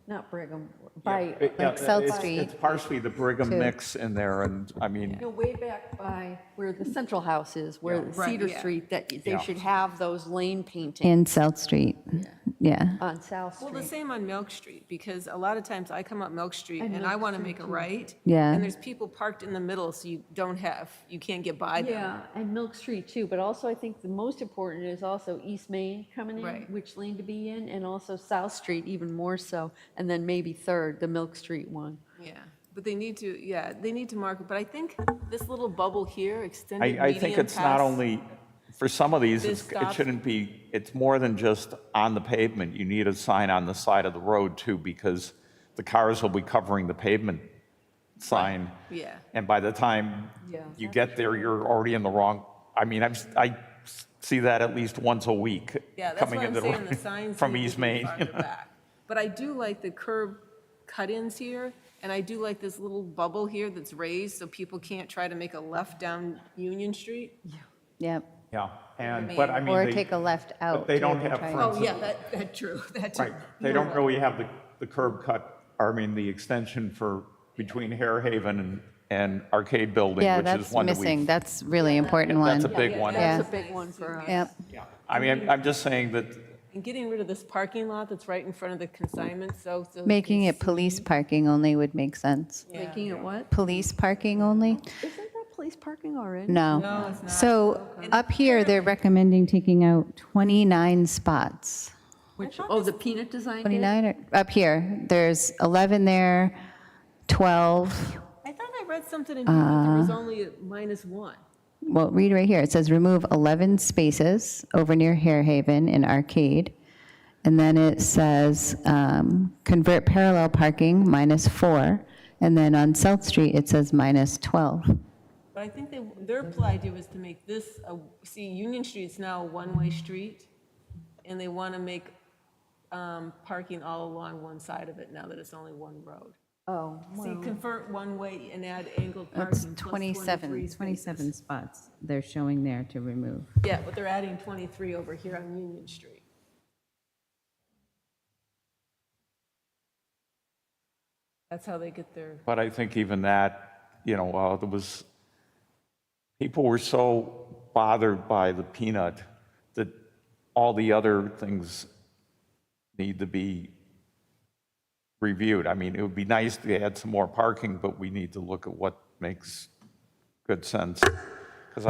S1: not Brigham, by,
S2: Like South
S6: it's-
S2: Street
S6: It's partially the Brigham
S2: too.
S6: mix in there, and I mean,
S1: way back by where the Central House is, where
S4: Right,
S1: Cedar
S4: yeah.
S1: Street, that they
S6: Yeah.
S1: should have those lane paintings
S2: in South Street. Yeah.
S1: on South
S4: well, the
S1: Street.
S4: same on Milk Street, because a lot of times I come up Milk Street and
S1: Milk
S4: I want to
S1: Street,
S4: make a right.
S2: Yeah.
S4: And there's people parked in the middle, so you can't get by them.
S1: Yeah, and Milk Street too, but also I think the most important is also East Main coming in,
S4: Right.
S1: which lane to be in, and also South Street even more so, and then maybe third, the Milk Street one.
S4: Yeah, but they need to mark it, but I think this little bubble here, extended
S6: I think
S4: median
S6: it's not
S4: pass-
S6: only, for some of these,
S4: This
S6: it
S4: stops-
S6: shouldn't be, it's more than just on the pavement. You need a sign on the side of the road too, because the cars will be covering the pavement sign.
S4: Yeah.
S6: And by the time
S1: Yeah.
S6: you get there, you're already in the wrong, I mean, I see that at least once a week.
S4: Yeah, that's
S6: coming
S4: what I'm
S6: into
S4: saying, the signs.
S6: From
S4: need to
S6: East
S4: be
S6: Main.
S4: farther back. But I do like the curb cut-ins here, and I do like this little bubble here that's raised, so people can't try to make a left down Union Street.
S2: Yep.
S6: Yeah, but I mean.
S2: Or
S6: they-
S2: take a left out.
S6: But they
S2: too,
S6: don't
S2: if they're
S6: have
S2: trying-
S6: front-
S4: Oh, yeah, that true, that too.
S6: Right, they don't really have the curb cut, I mean, the extension for, between Hare Haven and Arcade Building,
S2: Yeah,
S6: which is
S2: that's
S6: one that
S2: missing.
S6: we.
S2: That's really important one.
S6: That's a big one.
S2: Yeah.
S1: That's a big one for us.
S2: Yep.
S6: Yeah, I mean, I'm just saying that,
S4: And getting rid of this parking lot that's right in front of the consignment, so.
S2: Making
S4: you
S2: it police parking only would make sense.
S4: can see-
S1: Making it what?
S2: Police parking only?
S1: Isn't that police parking already?
S2: No.
S4: No, it's not.
S2: So up here, they're recommending taking out 29 spots.
S1: Which, oh, the peanut design did?
S2: 29, up here, there's 11 there, 12.
S4: I thought I read something in here that there was only a -1.
S2: Well, read right here. It says remove 11 spaces over near Hare Haven in Arcade. And then it says convert parallel parking -4. And then on South Street, it says -12.
S4: But I think their idea was to make this, see, Union Street's now a one-way street, and they want to make parking all along one side of it now that it's only one road.
S1: Oh,
S4: See, convert one way and add angled
S2: That's
S4: parking plus
S2: 27,
S4: 23
S2: 27
S4: spaces.
S2: spots they're showing there to remove.
S4: Yeah, but they're adding 23 over here on Union Street. That's how they get their,
S6: but I think even that, there was, people were so bothered by the peanut that all the other things need to be reviewed. I mean, it would be nice to add some more parking, but we need to look at what makes good sense. Because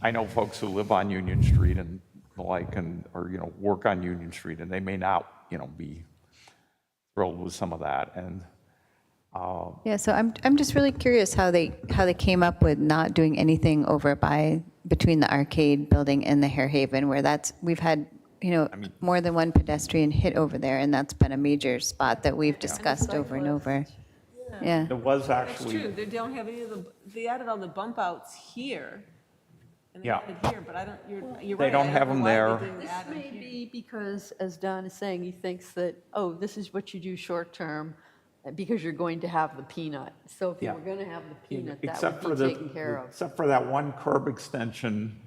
S6: I know folks who live on Union Street and the like, or, work on Union Street, and they may not, be thrilled with some of that. And
S2: Yeah, so I'm just really curious how they came up with not doing anything over by between the arcade building and the Hare Haven, where we've had more than one pedestrian hit over there, and that's been a major spot that we've discussed over and over. Yeah.
S6: there was
S3: That's
S6: actually,
S3: true, they don't have any of they added all the bump outs here, and they
S6: Yeah.
S3: added here, but I don't, you're
S6: They
S3: right.
S6: don't
S3: I
S6: have
S3: know
S6: them
S3: why they
S6: there.
S3: didn't
S1: This
S3: add them
S1: may
S3: here.
S1: be because, as Don is saying, he thinks that, this is what you do short-term, because you're going to have the peanut. So if you
S6: Yeah.
S1: were going to have the peanut, that
S6: except for
S1: would be
S6: the,
S1: taken care of.
S6: except for that one curb extension,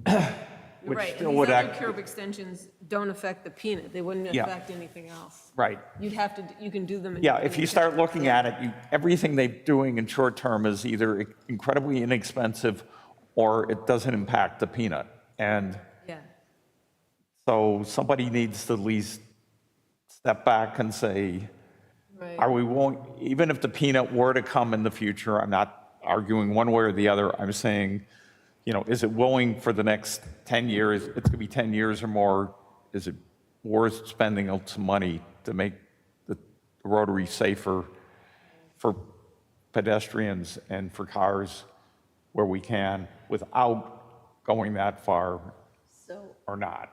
S3: You're
S6: which
S3: right,
S6: still
S3: and
S6: would
S3: these other
S6: act,
S3: curb extensions don't affect the peanut, they wouldn't
S6: Yeah.
S3: affect anything else.
S6: right.
S3: You'd have to, you can do them.
S6: Yeah, if you start looking at it, everything they're doing in short term is either incredibly inexpensive or it doesn't impact the peanut. And
S3: Yeah,
S6: so somebody needs to at least step back and say,
S1: Right.
S6: are we willing, even if the peanut were to come in the future, I'm not arguing one way or the other, I'm saying, is it willing for the next 10 years, it's going to be 10 years or more, is it worth spending some money to make the Rotary safer for pedestrians and for cars where we can without going that far
S1: So,
S6: or not,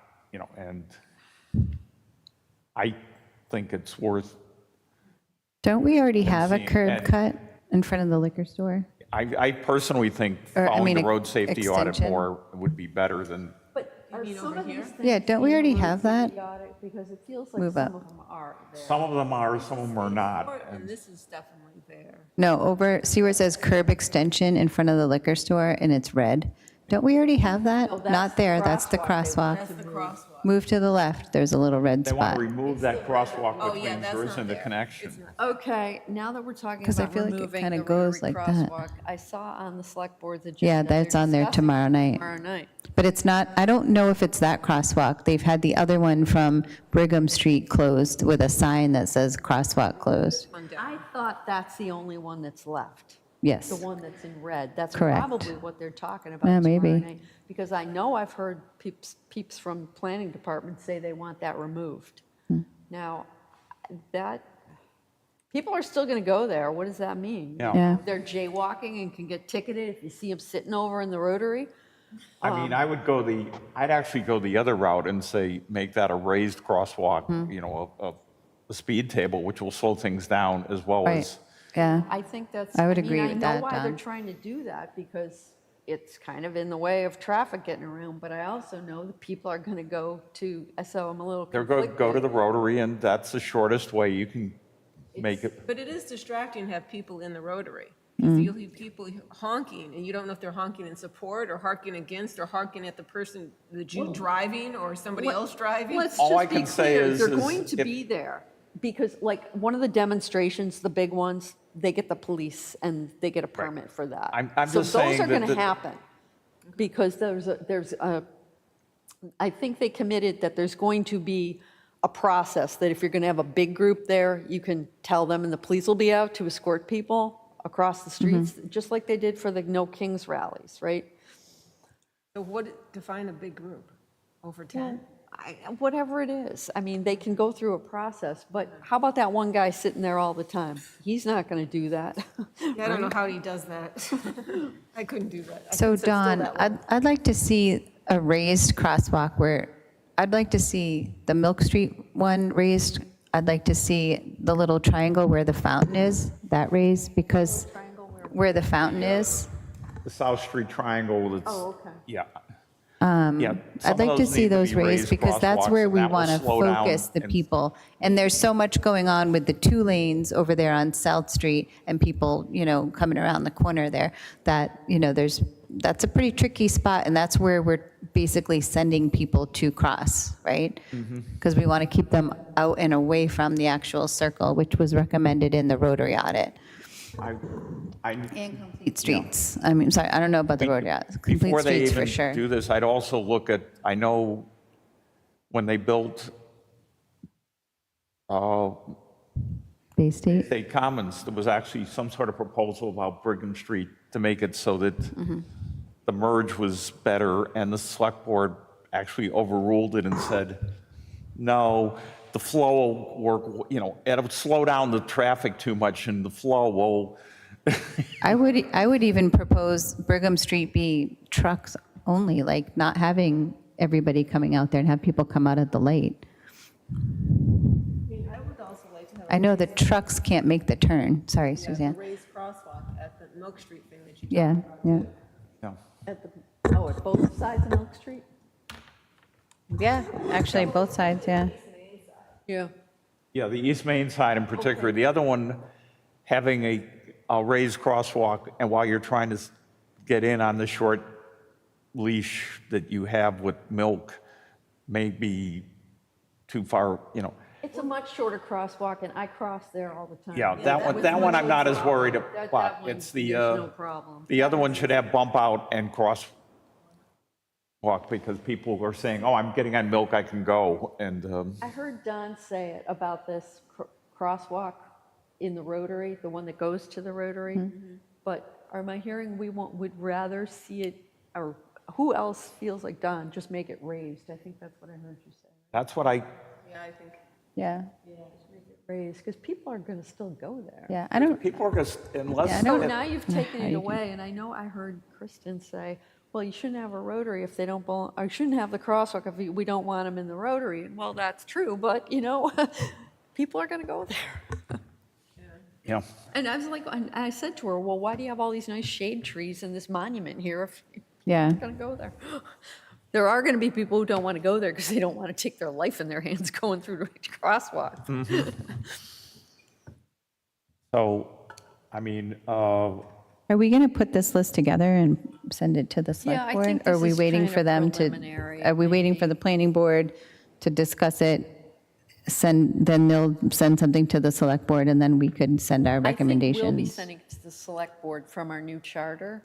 S6: and I think it's worth,
S2: Don't we already have a
S6: seeing
S2: curb
S6: Ed.
S2: cut in front of the liquor store?
S6: I personally think
S2: Or, I
S6: following
S2: mean,
S6: the road safety audit
S2: extension.
S6: more would be better than,
S1: but are
S3: mean
S1: some
S3: over
S1: of these
S3: here?
S1: things
S2: Yeah, don't we
S1: being
S2: already
S1: moved
S2: have
S1: to the
S2: that?
S1: audit? Because it feels like
S2: Move
S1: some
S2: up.
S1: of them are there.
S6: some of them are, some of them are not.
S3: and this is definitely there.
S2: No, see where it says curb extension in front of the liquor store and it's red? Don't we already have that?
S1: No, that's
S2: Not there, that's the
S1: crosswalk.
S2: crosswalk.
S3: That's the crosswalk.
S2: Move to the left, there's a little red
S6: They want
S2: spot.
S6: to remove that crosswalk,
S3: Oh,
S6: which
S3: yeah,
S6: means
S3: that's
S6: there
S3: not
S6: isn't a
S3: there.
S6: connection.
S3: It's not.
S1: Okay, now that we're talking
S2: 'Cause I
S1: about
S2: feel like it
S1: removing
S2: kinda
S1: the
S2: goes
S1: Rotary
S2: like that.
S1: crosswalk, I saw on the select board's agenda.
S2: Yeah,
S1: they're
S2: that's on there
S1: discussing
S2: tomorrow night.
S1: Tomorrow night.
S2: But it's not, I don't know if it's that crosswalk. They've had the other one from Brigham Street closed with a sign that says crosswalk closed.
S1: I thought that's the only one that's left.
S2: Yes.
S1: The one that's in red. That's
S2: Correct.
S1: probably what they're talking about
S2: Yeah,
S1: tomorrow
S2: maybe.
S1: night. Because I know I've heard peeps from planning department say they want that removed.
S2: Hmm.
S1: Now, people are still going to go there. What does that mean?
S6: Yeah.
S2: Yeah.
S1: They're jaywalking and can get ticketed if you see them sitting over in the Rotary?
S6: I mean, I'd actually go the other route and say, make that a raised crosswalk, a speed table, which will slow things down as well
S2: Right.
S6: as,
S2: Yeah,
S1: I think that's.
S2: I would
S1: mean,
S2: agree with
S1: I know
S2: that,
S1: why they're
S2: Don.
S1: trying to do that, because it's kind of in the way of traffic getting around, but I also know that people are going to go to, so I'm a little
S6: they're
S1: conflicted.
S6: go to the Rotary, and that's the shortest way you can make it.
S3: But it is distracting to have people in the Rotary.
S2: Mm.
S3: If you'll have people honking, and you don't know if they're honking in support, or honking against, or honking at the person that you driving, or somebody else driving.
S1: Let's
S6: All I
S1: just be
S6: can say
S1: clear,
S6: is-
S1: they're
S6: is
S1: going to
S6: if-
S1: be there, because like, one of the demonstrations, the big ones, they get the police and they get a permit for that.
S6: I'm just
S1: So
S6: saying
S1: those are
S6: that
S1: going to
S6: the-
S1: happen, because I think they committed that there's going to be a process, that if you're going to have a big group there, you can tell them, and the police will be out to escort people across the streets, just like they did for the No Kings rallies, right?
S3: So define a big group? Over 10?
S1: Whatever it is. I mean, they can go through a process, but how about that one guy sitting there all the time? He's not going to do that.
S3: Yeah, I don't know how he does that. I couldn't do that. I
S2: so
S3: couldn't sit still
S2: Don,
S3: that long.
S2: I'd like to see a raised crosswalk where, I'd like to see the Milk Street one raised. I'd like to see the little triangle where the fountain is, that raised, because where the fountain is.
S6: The South Street Triangle, that's.
S1: Oh, okay.
S6: Yeah. Yeah, some
S2: I'd
S6: of
S2: like to see
S6: need be
S2: those raised because that's
S6: crosswalks,
S2: where
S6: and
S2: we
S6: that will
S2: want to
S6: slow down
S2: focus the
S6: and-
S2: people. And there's so much going on with the 2 lanes over there on South Street and people, coming around the corner there, that, that's a pretty tricky spot, and that's where we're basically sending people to cross, right? Because we want to keep them out and away from the actual circle, which was recommended in the Rotary audit.
S6: I-
S2: And complete streets. I mean, sorry, I don't know about the Rotary audit. Complete
S6: Before they
S2: streets for
S6: even
S2: sure.
S6: do this, I'd also look at, I know when they built
S2: Bay State?
S6: State Commons, there was actually some sort of proposal about Brigham Street to make it so that the merge was better, and the select board actually overruled it and said, no, the flow will work, it'll slow down the traffic too much, and the flow will,
S2: I would even propose Brigham Street be trucks only, like not having everybody coming out there and have people come out at the light. I know the trucks can't make the turn. Sorry, Suzanne.
S3: Raised crosswalk at the Milk Street thing that you
S2: Yeah, yeah.
S1: At both sides of Milk Street?
S2: Yeah, actually, both sides, yeah.
S1: Yeah.
S6: yeah, the East Main side in particular. The other one, having a raised crosswalk, and while you're trying to get in on the short leash that you have with Milk, may be too far,
S1: It's a much shorter crosswalk, and I cross there all the time.
S6: Yeah, that one I'm not as worried
S1: That
S6: about.
S1: one,
S6: It's
S1: there's no problem.
S6: the other one should have bump out and crosswalk, because people are saying, oh, I'm getting on Milk, I can go, and,
S1: I heard Don say it about this crosswalk in the Rotary, the one that goes to the Rotary. But am I hearing would rather see it, or who else feels like Don, just make it raised? I think that's what I heard you say.
S6: that's what I,
S3: Yeah, I think.
S2: Yeah,
S1: Raised, because people are going to still go there.
S2: yeah. I don't,
S6: people are just, unless.
S2: Yeah, I
S1: So
S2: don't-
S1: now you've taken
S2: how
S1: it
S2: you
S1: away, and I know I heard Kristen say, well, you shouldn't have a Rotary if they don't belong, or you shouldn't have the crosswalk if we don't want them in the Rotary. And well, that's true, but people are going to go there.
S6: Yeah,
S1: And I was like, and I said to her, well, why do you have all these nice shade trees and this monument here if
S2: yeah.
S1: you're going to go there? There are going to be people who don't want to go there because they don't want to take their life in their hands going through the crosswalk.
S6: so, I mean,
S2: Are we going to put this list together and send it to the
S1: Yeah, I
S2: select board?
S1: think
S2: Or are
S1: this
S2: we
S1: is
S2: waiting
S1: kind
S2: for
S1: of
S2: them to?
S1: preliminary,
S2: Are we waiting for the planning board to discuss it? Then they'll send something to the select board, and then we could send our
S1: I think we'll be
S2: recommendations.
S1: sending it to the select board from our new charter.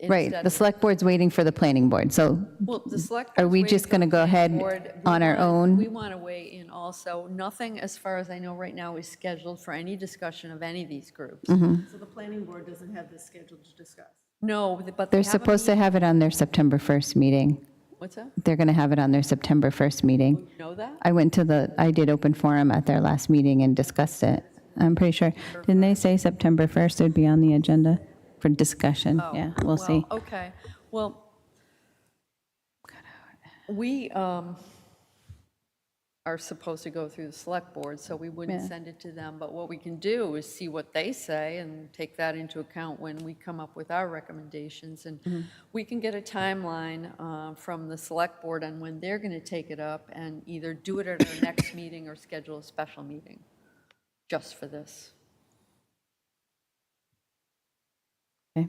S2: Right,
S1: instead
S2: the
S1: of-
S2: select board's waiting for the planning board, so
S1: Well, the select.
S2: Are
S1: board's
S2: we
S1: waiting
S2: just
S1: for
S2: gonna
S1: the
S2: go
S1: planning
S2: ahead
S1: board.
S2: on our own?
S1: We want to weigh in also. Nothing, as far as I know right now, is scheduled for any discussion of any of these groups.
S3: So the planning board doesn't have this scheduled to discuss?
S1: No, but they
S2: they're
S1: have a
S2: supposed to
S1: meeting-
S2: have it on their September 1st meeting.
S1: What's that?
S2: They're going to have it on their September 1st meeting.
S1: You know that?
S2: I did open forum at their last meeting and discussed it. I'm pretty sure. Didn't they say September 1st would be on the agenda for discussion?
S1: Oh,
S2: Yeah, we'll see.
S1: Okay, well, we are supposed to go through the select board, so we wouldn't
S2: Yeah.
S1: send it to them. But what we can do is see what they say and take that into account when we come up with our recommendations. And we can get a timeline from the select board on when they're going to take it up and either do it at our next meeting or schedule a special meeting just for this.
S2: Okay.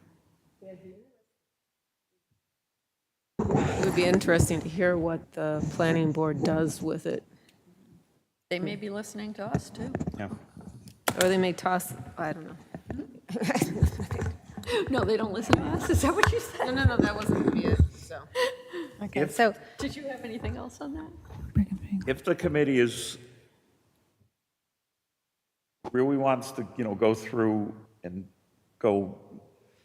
S3: It would be interesting to hear what the planning board does with it.
S1: They may be listening to us, too.
S6: yeah.
S3: Or they may toss, I don't know.
S1: No, they don't listen to us? Is that what you said?
S3: No, that wasn't it, so.
S2: Okay, so,
S1: Did you have anything else on that?
S6: If the committee really wants to, go through and go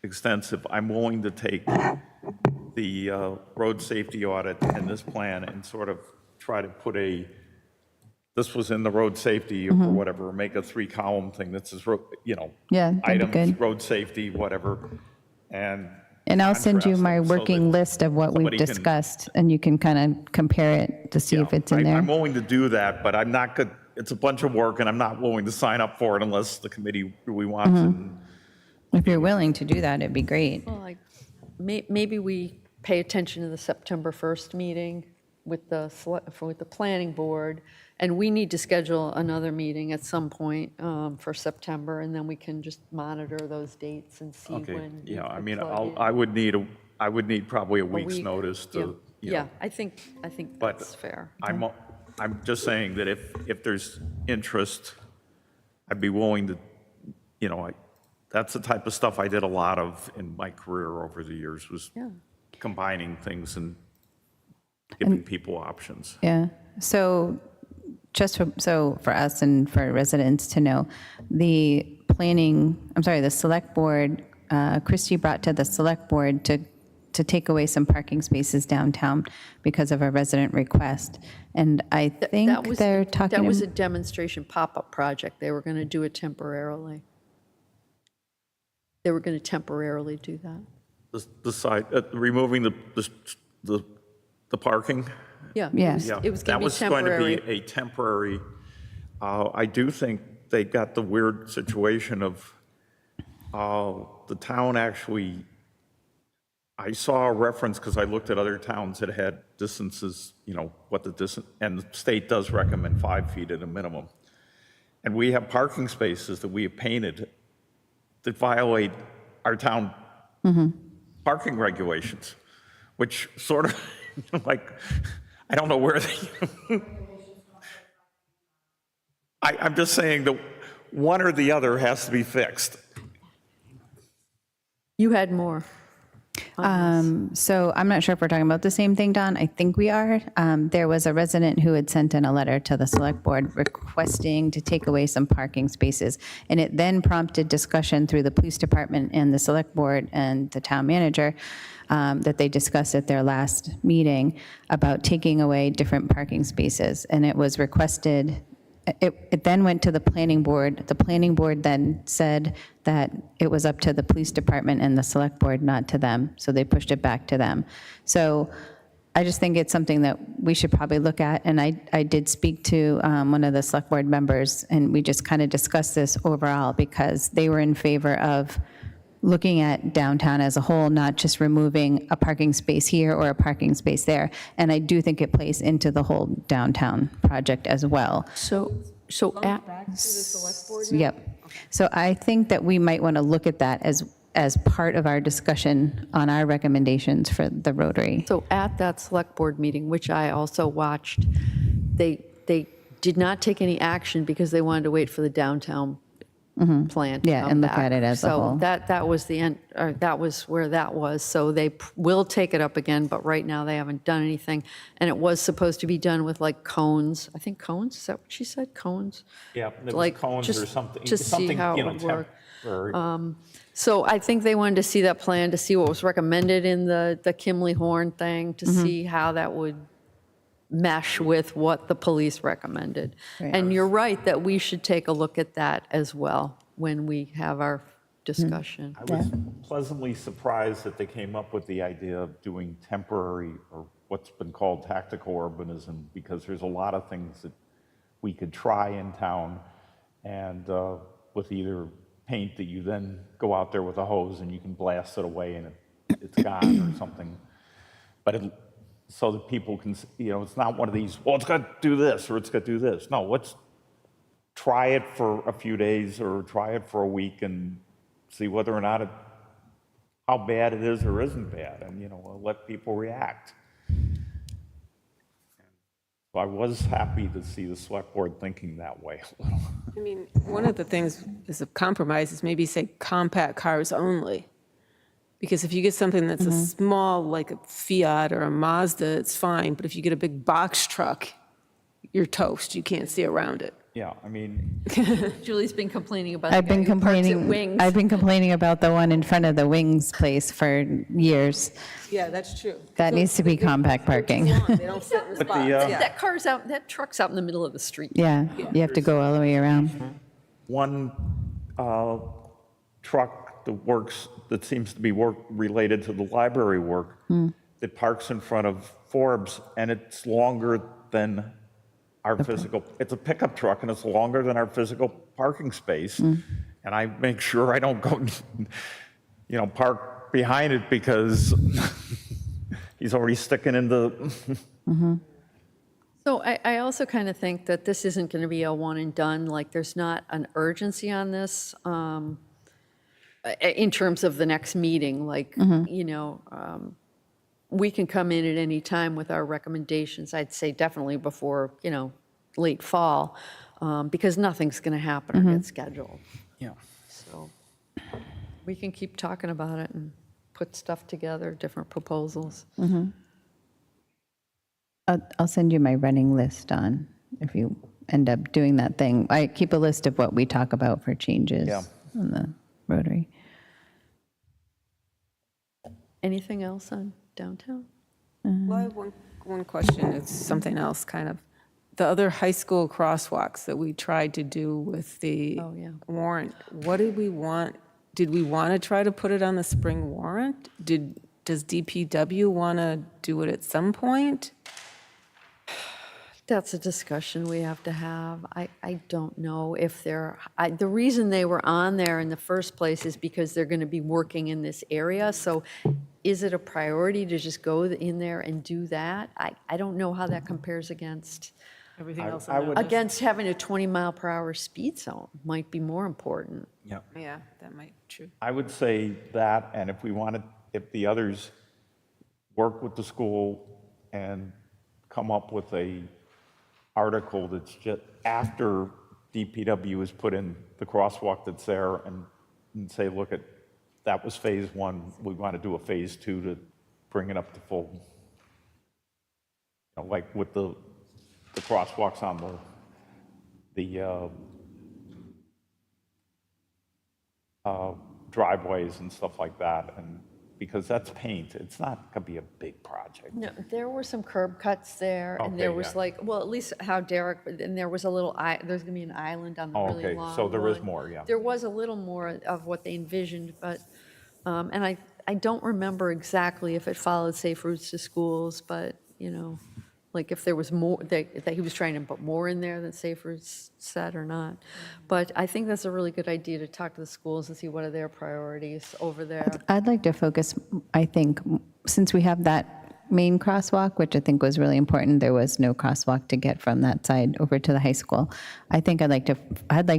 S6: extensive, I'm willing to take the road safety audit and this plan and sort of try to put this was in the road safety or whatever, make a 3-column thing that says,
S2: Yeah, that'd be
S6: items,
S2: good.
S6: road safety, whatever, and.
S2: I'll send you
S6: contrast
S2: my
S6: them so
S2: working
S6: that
S2: list of what we've
S6: somebody can-
S2: discussed, and you can kind of compare it to see if it's in
S6: I'm
S2: there.
S6: willing to do that, but I'm not good, it's a bunch of work, and I'm not willing to sign up for it unless the committee really wants it. And
S2: If you're willing to do that, it'd be great.
S1: Well, maybe we pay attention to the September 1st meeting with the planning board, and we need to schedule another meeting at some point for September, and then we can just monitor those dates and see
S6: Okay,
S1: when. you
S6: yeah, I
S1: could
S6: mean,
S1: plug in.
S6: I would need probably a week's
S1: week,
S6: notice to,
S1: Yeah, I think
S6: But
S1: that's fair.
S6: I'm just saying that if there's interest, I'd be willing to, that's the type of stuff I did a lot of in my career over the years, was
S1: Yeah.
S6: combining things and giving people options.
S2: Yeah, so just so for us and for residents to know, the select board, Christie brought to the select board to take away some parking spaces downtown because of a resident request. And I think they're talking.
S1: That was a demonstration pop-up project. They were going to do it temporarily. They were going to temporarily do that.
S6: The side, removing the parking?
S1: Yeah.
S2: Yes.
S6: Yeah,
S1: It was
S6: that
S1: going to be
S6: was going to
S1: temporary.
S6: be a temporary, I do think they got the weird situation of the town actually, I saw a reference because I looked at other towns that had distances, what the distance, and the state does recommend 5 feet at a minimum. And we have parking spaces that we have painted that violate our town parking regulations, which sort of like, I don't know where they, I'm just saying that one or the other has to be fixed.
S1: You had more.
S2: So I'm not sure if we're talking about the same thing, Don. I think we are. There was a resident who had sent in a letter to the select board requesting to take away some parking spaces. And it then prompted discussion through the police department and the select board and the town manager that they discussed at their last meeting about taking away different parking spaces. And it was requested. It then went to the planning board. The planning board then said that it was up to the police department and the select board, not to them. So they pushed it back to them. So I just think it's something that we should probably look at. And I did speak to one of the select board members, and we just kind of discussed this overall because they were in favor of looking at downtown as a whole, not just removing a parking space here or a parking space there. And I do think it plays into the whole downtown project as well.
S1: So
S2: Yep. So I think that we might want to look at that as part of our discussion on our recommendations for the Rotary.
S1: So at that select board meeting, which I also watched, they did not take any action because they wanted to wait for the downtown plan to
S2: Yeah,
S1: come
S2: and look
S1: back.
S2: at it as a whole.
S1: So that was the end, or that was where that was. So they will take it up again, but right now they haven't done anything. And it was supposed to be done with like cones. I think cones, is that what she said? Cones?
S6: Yeah, there was
S1: Like,
S6: cones or
S1: just
S6: something.
S1: to see how it would work.
S6: temporary.
S1: So I think they wanted to see that plan, to see what was recommended in the Kimley Horn thing, to see how that would mesh with what the police recommended.
S2: Right.
S1: And you're right that we should take a look at that as well when we have our discussion.
S6: I was pleasantly surprised that they came up with the idea of doing temporary, or what's been called tactical urbanism, because there's a lot of things that we could try in town, and with either paint that you then go out there with a hose and you can blast it away and it's gone or something. But so that people can, it's not one of these, well, it's got to do this or it's got to do this. No, let's try it for a few days or try it for a week and see whether or not how bad it is or isn't bad, and let people react. So I was happy to see the select board thinking that way a little.
S4: I mean, one of the things is a compromise is maybe say compact cars only. Because if you get something that's a small, like a Fiat or a Mazda, it's fine. But if you get a big box truck, you're toast. You can't see around it.
S6: Yeah, I mean,
S1: Julie's been complaining about
S2: I've
S1: the guy
S2: been
S1: who parks at
S2: complaining.
S1: Wings.
S2: I've been complaining about the one in front of the Wings place for years.
S4: Yeah, that's true.
S2: That needs to be compact parking.
S4: They don't sit in the
S6: But
S4: spots.
S6: the,
S4: Yeah.
S1: That car's out, that truck's out in the middle of the street.
S2: Yeah, you have to go all the way around.
S6: one truck that seems to be related to the library work that parks in front of Forbes, and it's longer than our physical, it's a pickup truck and it's longer than our physical parking space. And I make sure I don't go, park behind it because he's already sticking in the,
S1: So I also kind of think that this isn't going to be a one and done, like there's not an urgency on this in terms of the next meeting, like, we can come in at any time with our recommendations, I'd say definitely before, late fall, because nothing's going to happen or get scheduled.
S6: yeah.
S1: So we can keep talking about it and put stuff together, different proposals.
S2: I'll send you my running list on if you end up doing that thing. I keep a list of what we talk about for changes
S6: Yeah.
S2: on the Rotary.
S1: Anything else on downtown?
S4: Well, I have one question, it's something else, kind of. The other high school crosswalks that we tried to do with the
S1: Oh, yeah.
S4: warrant, what did we want? Did we want to try to put it on the spring warrant? Does DPW want to do it at some point?
S1: That's a discussion we have to have. I don't know if the reason they were on there in the first place is because they're going to be working in this area. So is it a priority to just go in there and do that? I don't know how that compares against
S3: Everything else
S6: I would,
S1: against having a 20-mile-per-hour speed zone. Might be more important.
S6: yeah,
S4: Yeah, that might be true.
S6: I would say that, and if we wanted, if the others work with the school and come up with a article that's just after DPW has put in the crosswalk that's there and say, look at, that was phase one, we want to do a phase two to bring it up to full. You know, like with the crosswalks on the driveways and stuff like that, and because that's paint, it's not going to be a big project.
S1: No, there were some curb cuts there, and there
S6: Okay,
S1: was
S6: yeah.
S1: like, well, at least how Derek, and there was a little, there's going to be an island on the
S6: Oh,
S1: really
S6: okay,
S1: long
S6: so there is
S1: one.
S6: more, yeah.
S1: There was a little more of what they envisioned, but, and I don't remember exactly if it followed safe routes to schools, but, you know, like if there was more, that he was trying to put more in there than safe routes said or not. But I think that's a really good idea to talk to the schools and see what are their priorities over there.
S2: I'd like to focus, I think, since we have that main crosswalk, which I think was really important, there was no crosswalk to get from that side over to the high school. I think I'd like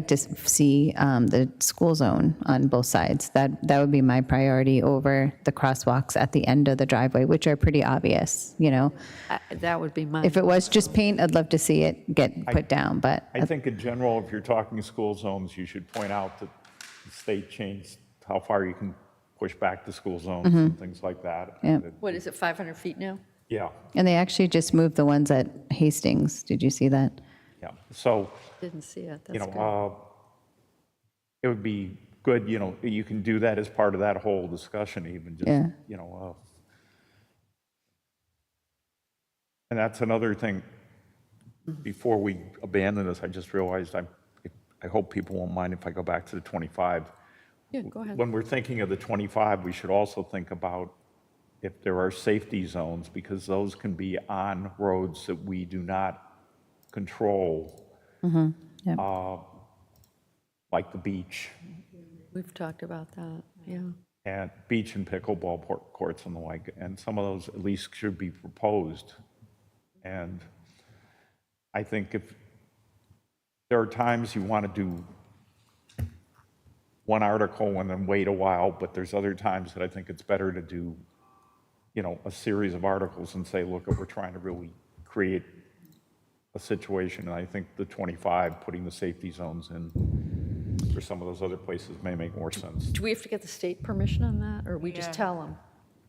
S2: to see the school zone on both sides. That would be my priority over the crosswalks at the end of the driveway, which are pretty obvious, you know.
S1: That would be my.
S2: If it was just paint, I'd love to see it get put down, but
S6: I think in general, if you're talking school zones, you should point out that the state changed how far you can push back the school zones and things like that.
S2: Yeah.
S1: What is it, 500 feet now?
S6: Yeah,
S2: and they actually just moved the ones at Hastings. Did you see that?
S6: yeah. So,
S1: Didn't see it,
S6: you
S1: that's good.
S6: know, it would be good, you know, you can do that as part of that whole discussion even, just,
S2: Yeah.
S6: you know. And that's another thing, before we abandon this, I just realized I hope people won't mind if I go back to the 25.
S1: Yeah, go ahead.
S6: When we're thinking of the 25, we should also think about if there are safety zones, because those can be on roads that we do not control,
S2: Yeah.
S6: like the beach,
S1: We've talked about that, yeah.
S6: and beach and pickleball courts and the like, and some of those at least should be proposed. And I think if there are times you want to do one article and then wait a while, but there's other times that I think it's better to do, you know, a series of articles and say, look, we're trying to really create a situation. And I think the 25, putting the safety zones in for some of those other places may make more sense.
S1: Do we have to get the state permission on that, or we just
S3: Yeah.
S1: tell them?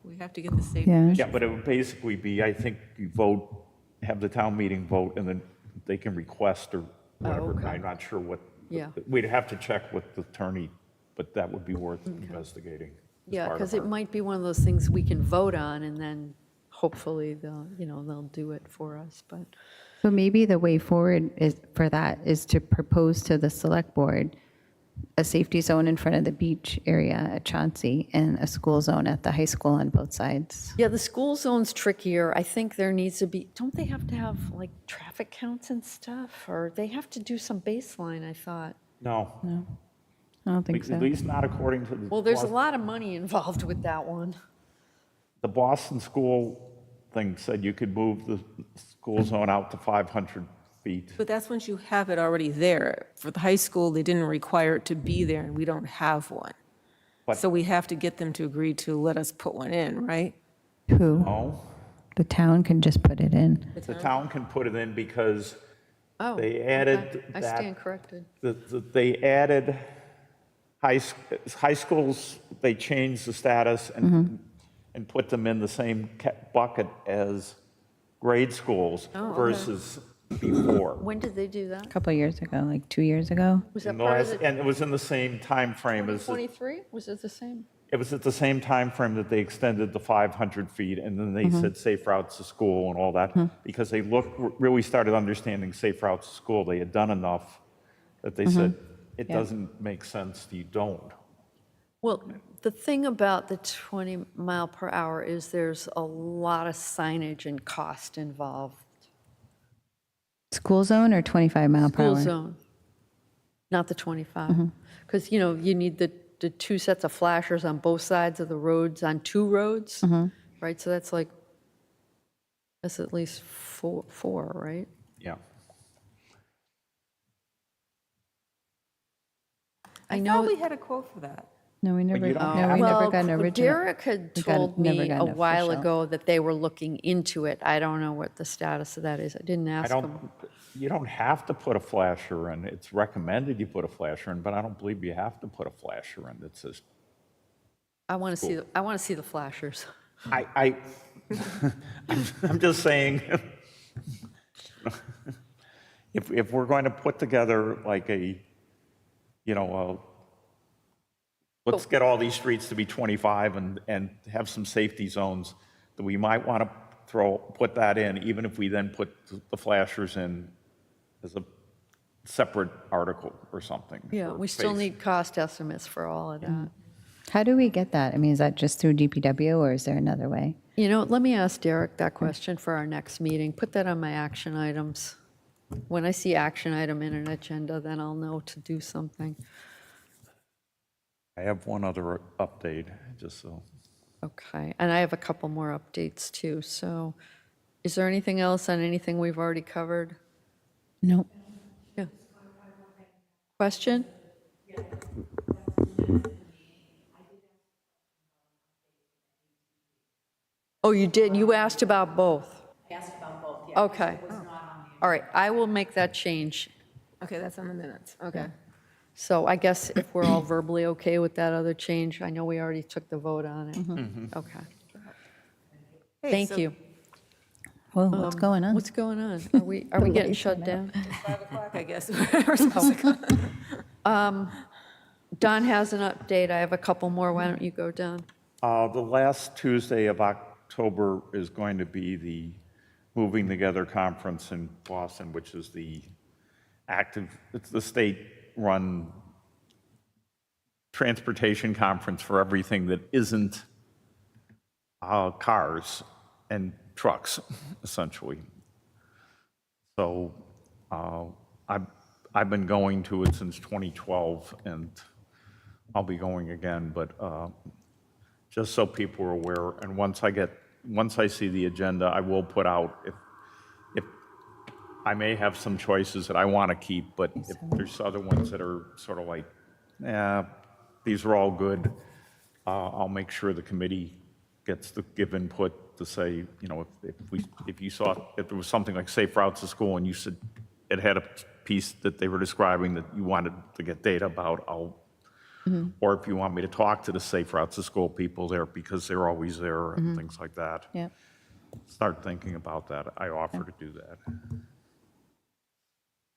S3: We have to get the state
S2: Yeah.
S6: Yeah, but it would basically be, I think you vote, have the town meeting vote, and then they can request or whatever.
S1: okay.
S6: I'm not sure what.
S1: Yeah.
S6: We'd have to check with the attorney, but that would be worth investigating. as
S1: Yeah,
S6: part of
S1: because it
S6: our-
S1: might be one of those things we can vote on, and then hopefully they'll do it for us, but.
S2: So maybe the way forward for that is to propose to the select board a safety zone in front of the beach area at Chauncey and a school zone at the high school on both sides.
S1: Yeah, the school zone's trickier. I think there needs to be, don't they have to have like traffic counts and stuff? Or they have to do some baseline, I thought.
S6: No,
S2: I don't think
S6: at
S2: so.
S6: least not according to the.
S1: Well, there's a lot of money involved with that one.
S6: The Boston school thing said you could move the school zone out to 500 feet.
S4: But that's once you have it already there. For the high school, they didn't require it to be there, and we don't have one.
S6: But-
S4: So we have to get them to agree to let us put one in, right?
S2: Who?
S6: No,
S2: The town can just put it in.
S6: the town can put it in because
S1: Oh.
S6: they added
S1: okay. I
S6: that.
S1: stand corrected.
S6: They added high schools, they changed the status and put them in the same bucket as grade schools versus before.
S1: When did they do that?
S2: A couple of years ago, like 2 years ago.
S1: Was that
S6: And the
S1: part of
S6: last-
S1: the
S6: and it was in the same time frame as,
S1: 23? Was it the same?
S6: it was at the same time frame that they extended the 500 feet, and then they said safe routes to school and all that, because they really started understanding safe routes to school. They had done enough that they said, it doesn't make sense, you don't.
S1: Well, the thing about the 20 mile per hour is there's a lot of signage and cost involved.
S2: School zone or 25 mile per
S1: School
S2: hour?
S1: zone, not the 25. Because, you need the two sets of flashers on both sides of the roads, on two roads, right? So that's at least four, right?
S6: Yeah.
S1: I
S3: thought
S1: know.
S3: we had a quote for that.
S2: No, we never,
S6: you don't
S2: no,
S6: have
S2: we
S6: to.
S2: never got an original.
S1: Derek had
S2: We got-
S1: told
S2: never
S1: me
S2: got
S1: a
S2: an
S1: while
S2: official.
S1: ago that they were looking into it. I don't know what the status of that is. I didn't
S6: I
S1: ask him.
S6: don't, you don't have to put a flasher in. It's recommended you put a flasher in, but I don't believe you have to put a flasher in that says,
S1: I want to see, I want to see the flashers.
S6: I'm just saying, if we're going to put together like let's get all these streets to be 25 and have some safety zones, that we might want to put that in, even if we then put the flashers in as a separate article or something.
S1: Yeah,
S6: or
S1: we still
S6: phase.
S1: need cost estimates for all of that.
S2: How do we get that? I mean, is that just through DPW or is there another way?
S1: Let me ask Derek that question for our next meeting. Put that on my action items. When I see action item in an agenda, then I'll know to do something.
S6: I have one other update, just so.
S1: Okay, and I have a couple more updates too. So is there anything else on anything we've already covered?
S2: No.
S1: Yeah. Question? Oh, you did? You asked about both? I asked about both, yeah. Okay. All right, I will make that change.
S3: Okay, that's on the minutes. Okay.
S1: So I guess if we're all verbally okay with that other change, I know we already took the vote on it. Okay. Thank you.
S2: Whoa, what's going on?
S1: What's going on? Are we getting shut down?
S3: 5 o'clock, I guess. We're supposed to go.
S1: Don has an update. I have a couple more. Why don't you go, Don?
S6: The last Tuesday of October is going to be the Moving Together Conference in Boston, which is it's the state-run transportation conference for everything that isn't cars and trucks, essentially. So I've been going to it since 2012, and I'll be going again, but just so people are aware, and once I see the agenda, I will put out, if I may have some choices that I want to keep, but if there's other ones that are sort of like, these are all good, I'll make sure the committee gets to give input to say, if there was something like safe routes to school and you said it had a piece that they were describing that you wanted to get data about, or if you want me to talk to the safe routes to school people there because they're always there and things like that.
S2: Yeah.
S6: Start thinking about that. I offer to do that.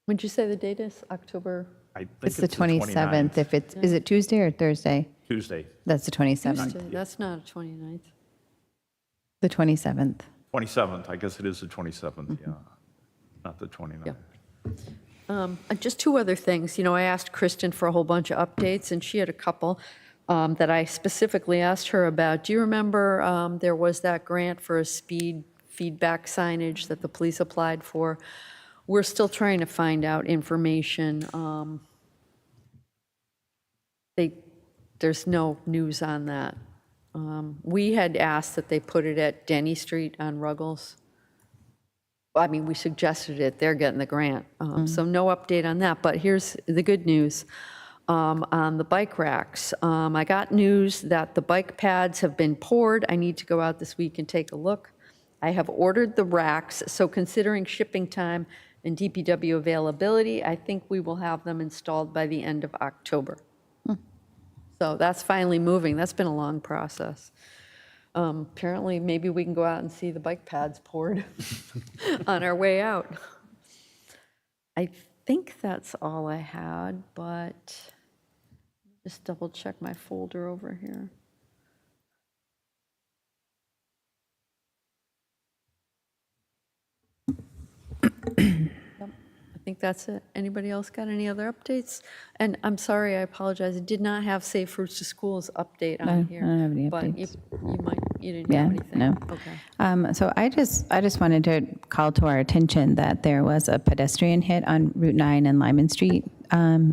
S1: Would you say the date is October?
S6: I think
S2: It's the 27th.
S6: 29th.
S2: Is it Tuesday or Thursday?
S6: Tuesday,
S2: That's the 27th.
S1: Tuesday. That's not a 29th.
S2: The 27th.
S6: 27th. I guess it is the 27th, yeah, not the 29th.
S1: Just two other things. I asked Kristen for a whole bunch of updates, and she had a couple that I specifically asked her about. Do you remember there was that grant for a speed feedback signage that the police applied for? We're still trying to find out information. There's no news on that. We had asked that they put it at Denny Street on Ruggles. I mean, we suggested it, they're getting the grant. So no update on that, but here's the good news. On the bike racks, I got news that the bike pads have been poured. I need to go out this week and take a look. I have ordered the racks, so considering shipping time and DPW availability, I think we will have them installed by the end of October. So that's finally moving. That's been a long process. Apparently, maybe we can go out and see the bike pads poured on our way out. I think that's all I had, but just double check my folder over here. Yep, I think that's it. Anybody else got any other updates? And I'm sorry, I apologize, I did not have Safe Routes to Schools update
S2: No,
S1: on
S2: I
S1: here.
S2: don't have any
S1: But
S2: updates.
S1: you didn't
S2: Yeah,
S1: have anything?
S2: no.
S1: Okay.
S2: So I just wanted to call to our attention that there was a pedestrian hit on Route 9 and Lyman Street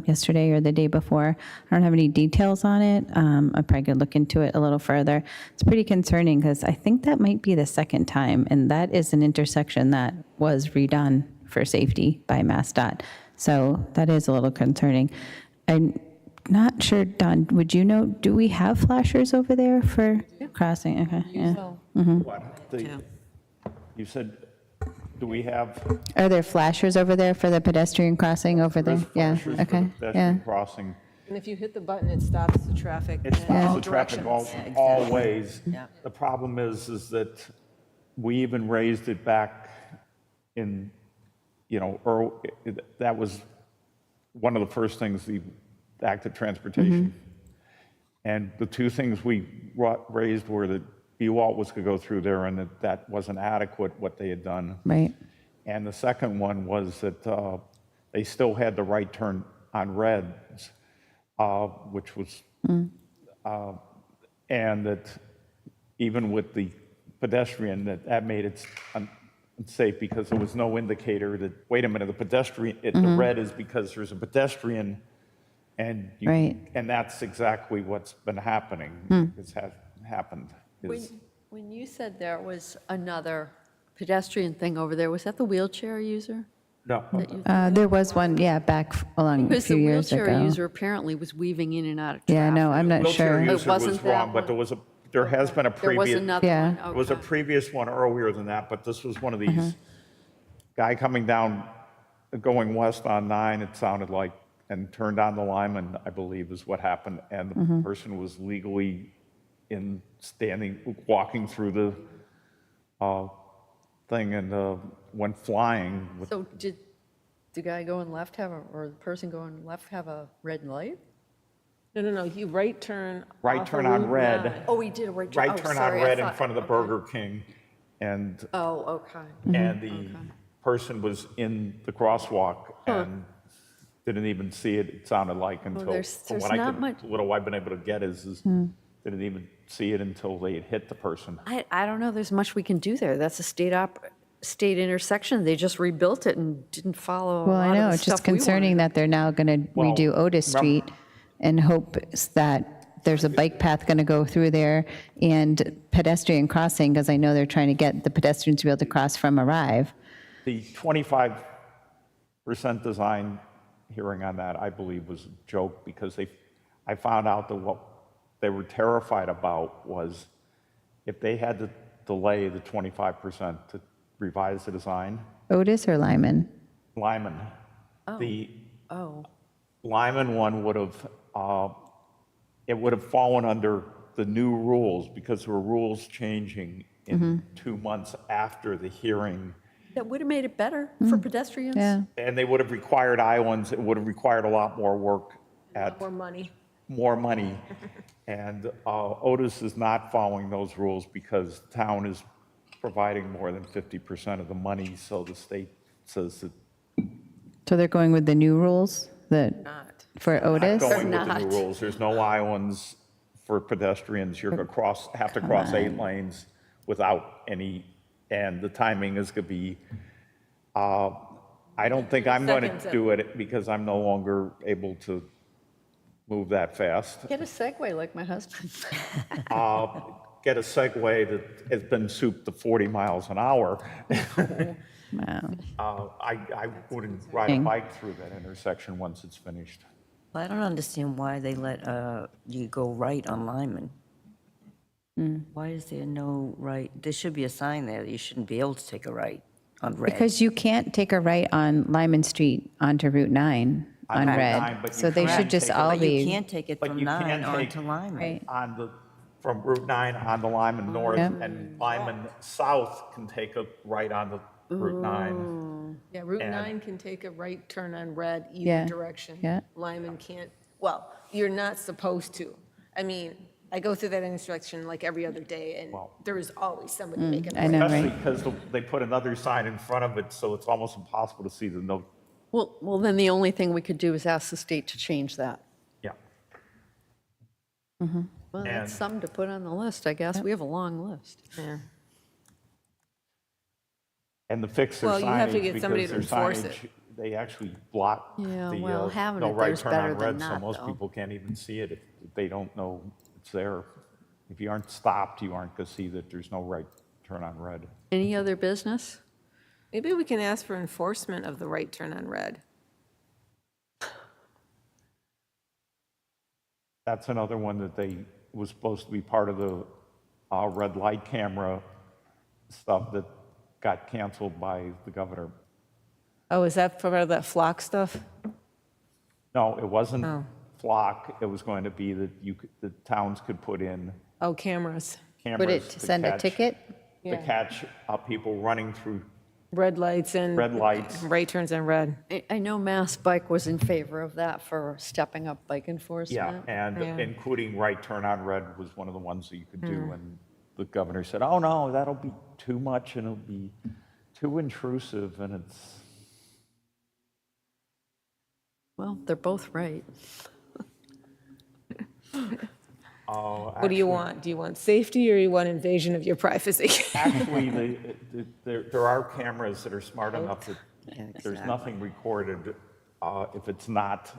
S2: yesterday or the day before. I don't have any details on it. I probably could look into it a little further. It's pretty concerning because I think that might be the second time, and that is an intersection that was redone for safety by MassDOT. So that is a little concerning. I'm not sure, Don, would you know, do we have flashers over there for crossing? Okay, yeah.
S6: What? You said, do we have?
S2: Are there flashers over there for the pedestrian crossing over there?
S6: There's
S2: Yeah,
S6: flashers for
S2: okay,
S6: the
S2: yeah.
S6: pedestrian crossing.
S3: And if you hit the button, it stops the traffic
S6: It
S3: in all
S6: stops the traffic
S3: directions.
S6: all ways. The problem is that we even raised it back in, that was one of the first things, the active transportation. And the two things we raised were that B-Walt was going to go through there and that wasn't adequate, what they had done.
S2: Right,
S6: And the second one was that they still had the right turn on reds, which was, and that even with the pedestrian, that made it unsafe because there was no indicator that, wait a minute, the pedestrian, the red is because there's a pedestrian, and
S2: Right.
S6: and that's exactly what's been happening. It's happened.
S1: When you said there was another pedestrian thing over there, was that the wheelchair user?
S6: No.
S2: there was one, yeah, back along a
S1: Because
S2: few
S1: the
S2: years
S1: wheelchair
S2: ago.
S1: user apparently was weaving in and out of traffic.
S2: Yeah, no, I'm not
S6: Wheelchair
S2: sure.
S6: user
S1: wasn't
S6: was
S1: that
S6: wrong, but
S1: one.
S6: there has been a
S1: There was
S6: previous.
S1: another
S2: Yeah.
S1: one,
S6: There was a
S1: okay.
S6: previous one earlier than that, but this was one of these, guy coming down, going west on 9, it sounded like, and turned on the Lyman, I believe is what happened, and the person was legally walking through the thing and went flying.
S1: So did the guy going left or the person going left have a red light?
S3: No, you right turn.
S6: Right
S3: off
S6: turn
S3: of
S6: on
S3: Route
S6: red.
S3: 9.
S1: Oh, he did a right turn.
S6: Right
S1: Oh,
S6: turn on
S1: sorry, I
S6: red in
S1: thought-
S6: front of the Burger King, and
S1: Oh, okay.
S6: and the person was in the crosswalk and didn't even see it, it sounded like, until,
S1: there's
S6: from what
S1: not much-
S6: little I've been able to get is didn't even see it until they had hit the person.
S1: I don't know there's much we can do there. That's a state intersection. They just rebuilt it and didn't follow a
S2: Well,
S1: lot
S2: I
S1: of
S2: know,
S1: the
S2: it's just
S1: stuff we wanted.
S2: concerning that they're now going to
S6: Well,
S2: redo Otis Street and hope that there's a bike path going to go through there and pedestrian crossing, because I know they're trying to get the pedestrians to be able to cross from Arrive.
S6: The 25% design hearing on that, I believe, was a joke, because I found out that what they were terrified about was if they had to delay the 25% to revise the design,
S2: Otis or Lyman?
S6: Lyman, the
S1: Oh,
S6: Lyman one would have, it would have fallen under the new rules, because there were rules changing in 2 months after the hearing.
S1: that would have made it better for pedestrians.
S2: Yeah,
S6: And they would have required islands, it would have required a lot more work at
S3: More money.
S6: more money. And Otis is not following those rules because the town is providing more than 50% of the money, so the state says that
S2: so they're going with the new rules for Otis?
S6: going with the
S1: not.
S6: new rules, there's no islands for pedestrians, you're going to have to cross 8 lanes without any, and the timing is going to be, I don't think I'm going
S3: Seconds
S6: to
S3: at-
S6: do it because I'm no longer able to move that fast.
S1: Get a Segway like my husband.
S6: Get a Segway that has been souped to 40 miles an hour.
S2: Wow.
S6: I wouldn't ride a bike through that intersection once it's finished.
S7: Well, I don't understand why they let you go right on Lyman. Why is there no right? There should be a sign there that you shouldn't be able to take a right on red.
S2: Because you can't take a right on Lyman Street onto Route 9 on
S6: Route
S2: red.
S6: 9, but you
S2: So they
S6: can
S2: should just
S6: take a-
S2: all
S7: But you
S2: be,
S7: can't take it
S6: But
S7: from
S6: you
S7: 9
S6: can take-
S7: onto Lyman.
S2: right,
S6: From Route 9 on the Lyman North,
S2: Yep.
S6: and Lyman South can take a right on the Route 9.
S4: Yeah, Route
S6: And-
S4: 9 can take a right turn on red
S2: Yeah,
S4: either direction.
S2: yeah.
S4: Lyman can't, well, you're not supposed to. I mean, I go through that intersection like every other day, and there is always somebody making a
S2: I
S4: right.
S2: know,
S6: Especially
S2: right?
S6: because they put another sign in front of it, so it's almost impossible to see the note.
S1: Well, then the only thing we could do is ask the state to change that.
S6: Yeah.
S1: Well,
S6: And-
S1: that's something to put on the list, I guess. We have a long list.
S4: Yeah.
S6: And to fix their
S4: Well, you have to
S6: signage,
S4: get somebody
S6: because
S4: to
S6: their
S4: enforce
S6: signage,
S4: it.
S6: they actually block
S1: Yeah,
S6: the
S1: well, having
S6: no
S1: it
S6: right
S1: there's
S6: turn
S1: better
S6: on
S1: than
S6: red, so
S1: not,
S6: most
S1: though.
S6: people can't even see it if they don't know it's there. If you aren't stopped, you aren't going to see that there's no right turn on red.
S1: Any other business?
S4: Maybe we can ask for enforcement of the right turn on red.
S6: That's another one that was supposed to be part of the red light camera stuff that got canceled by the governor.
S4: Oh, is that for that flock stuff?
S6: No, it wasn't
S4: Oh.
S6: flock. It was going to be that the towns could put in
S4: Oh, cameras.
S6: cameras.
S2: Would it
S6: to
S2: send a
S6: catch-
S2: ticket?
S6: To catch people running through
S4: Red lights and.
S6: red lights.
S4: Right turns on red.
S1: I know Mass Bike was in favor of that for stepping up bike
S6: Yeah,
S1: enforcement.
S6: and
S4: Yeah.
S6: including right turn on red was one of the ones that you could
S2: Hmm.
S6: do. And the governor said, oh, no, that'll be too much and it'll be too intrusive. And it's,
S1: Well, they're both right.
S4: What do you want? Do you want safety or you want invasion of your privacy?
S6: actually, there are cameras that are smart enough that there's nothing recorded if it's not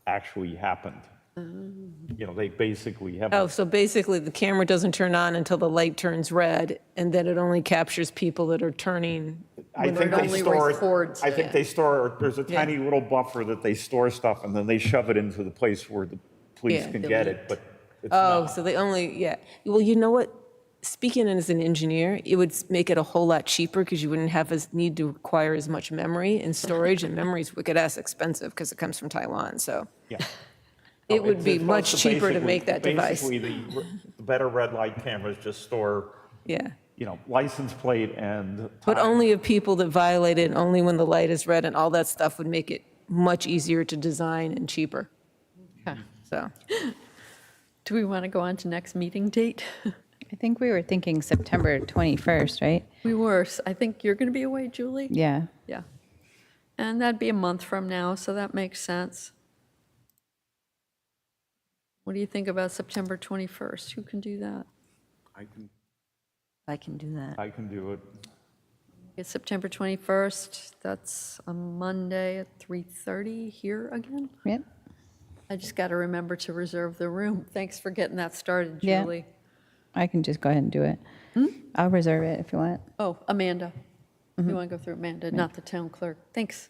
S6: actually happened. You know, they basically have.
S4: Oh, so basically the camera doesn't turn on until the light turns red, and then it only captures people that are turning.
S6: I think
S1: it
S6: they
S1: only
S6: store
S1: records
S6: I think
S1: it.
S6: they store, there's a tiny little buffer that they store stuff and then they shove it into the place where the police
S4: Yeah,
S6: can get it, but it's
S4: Oh,
S6: not.
S4: so they only, yeah. Well, you know what? Speaking as an engineer, it would make it a whole lot cheaper because you wouldn't have as need to require as much memory and storage, and memory's wicked ass expensive because it comes from Taiwan, so.
S6: Yeah.
S4: It
S6: No,
S4: would be
S6: it's
S4: much
S6: supposed to
S4: cheaper to
S6: basically-
S4: make that device.
S6: Basically, the better red light cameras just store,
S4: Yeah.
S6: you know, license plate and
S4: But
S6: time.
S4: only of people that violate it, only when the light is red, and all that stuff would make it much easier to design and cheaper,
S1: Okay.
S4: so.
S1: Do we want to go on to next meeting date?
S2: I think we were thinking September 21st, right?
S1: We were. I think you're going to be away, Julie?
S2: Yeah.
S1: Yeah. And that'd be a month from now, so that makes sense. What do you think about September 21st? Who can do that?
S7: I can do that.
S6: I can do it.
S1: It's September 21st. That's a Monday at 3:30 here again.
S2: Yep.
S1: I just got to remember to reserve the room. Thanks for getting that started,
S2: Yeah.
S1: Julie.
S2: I can just go ahead and do it. I'll reserve it if you want.
S1: Oh, Amanda. You want to go through Amanda, not the town clerk. Thanks.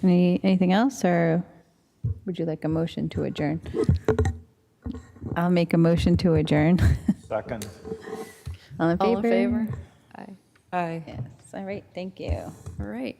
S2: Anything else, or would you like a motion to adjourn? I'll make a motion to adjourn.
S6: Second.
S2: All in favor?
S1: All in favor? Aye.
S4: Aye.
S2: Yes, all right, thank you.
S1: All right.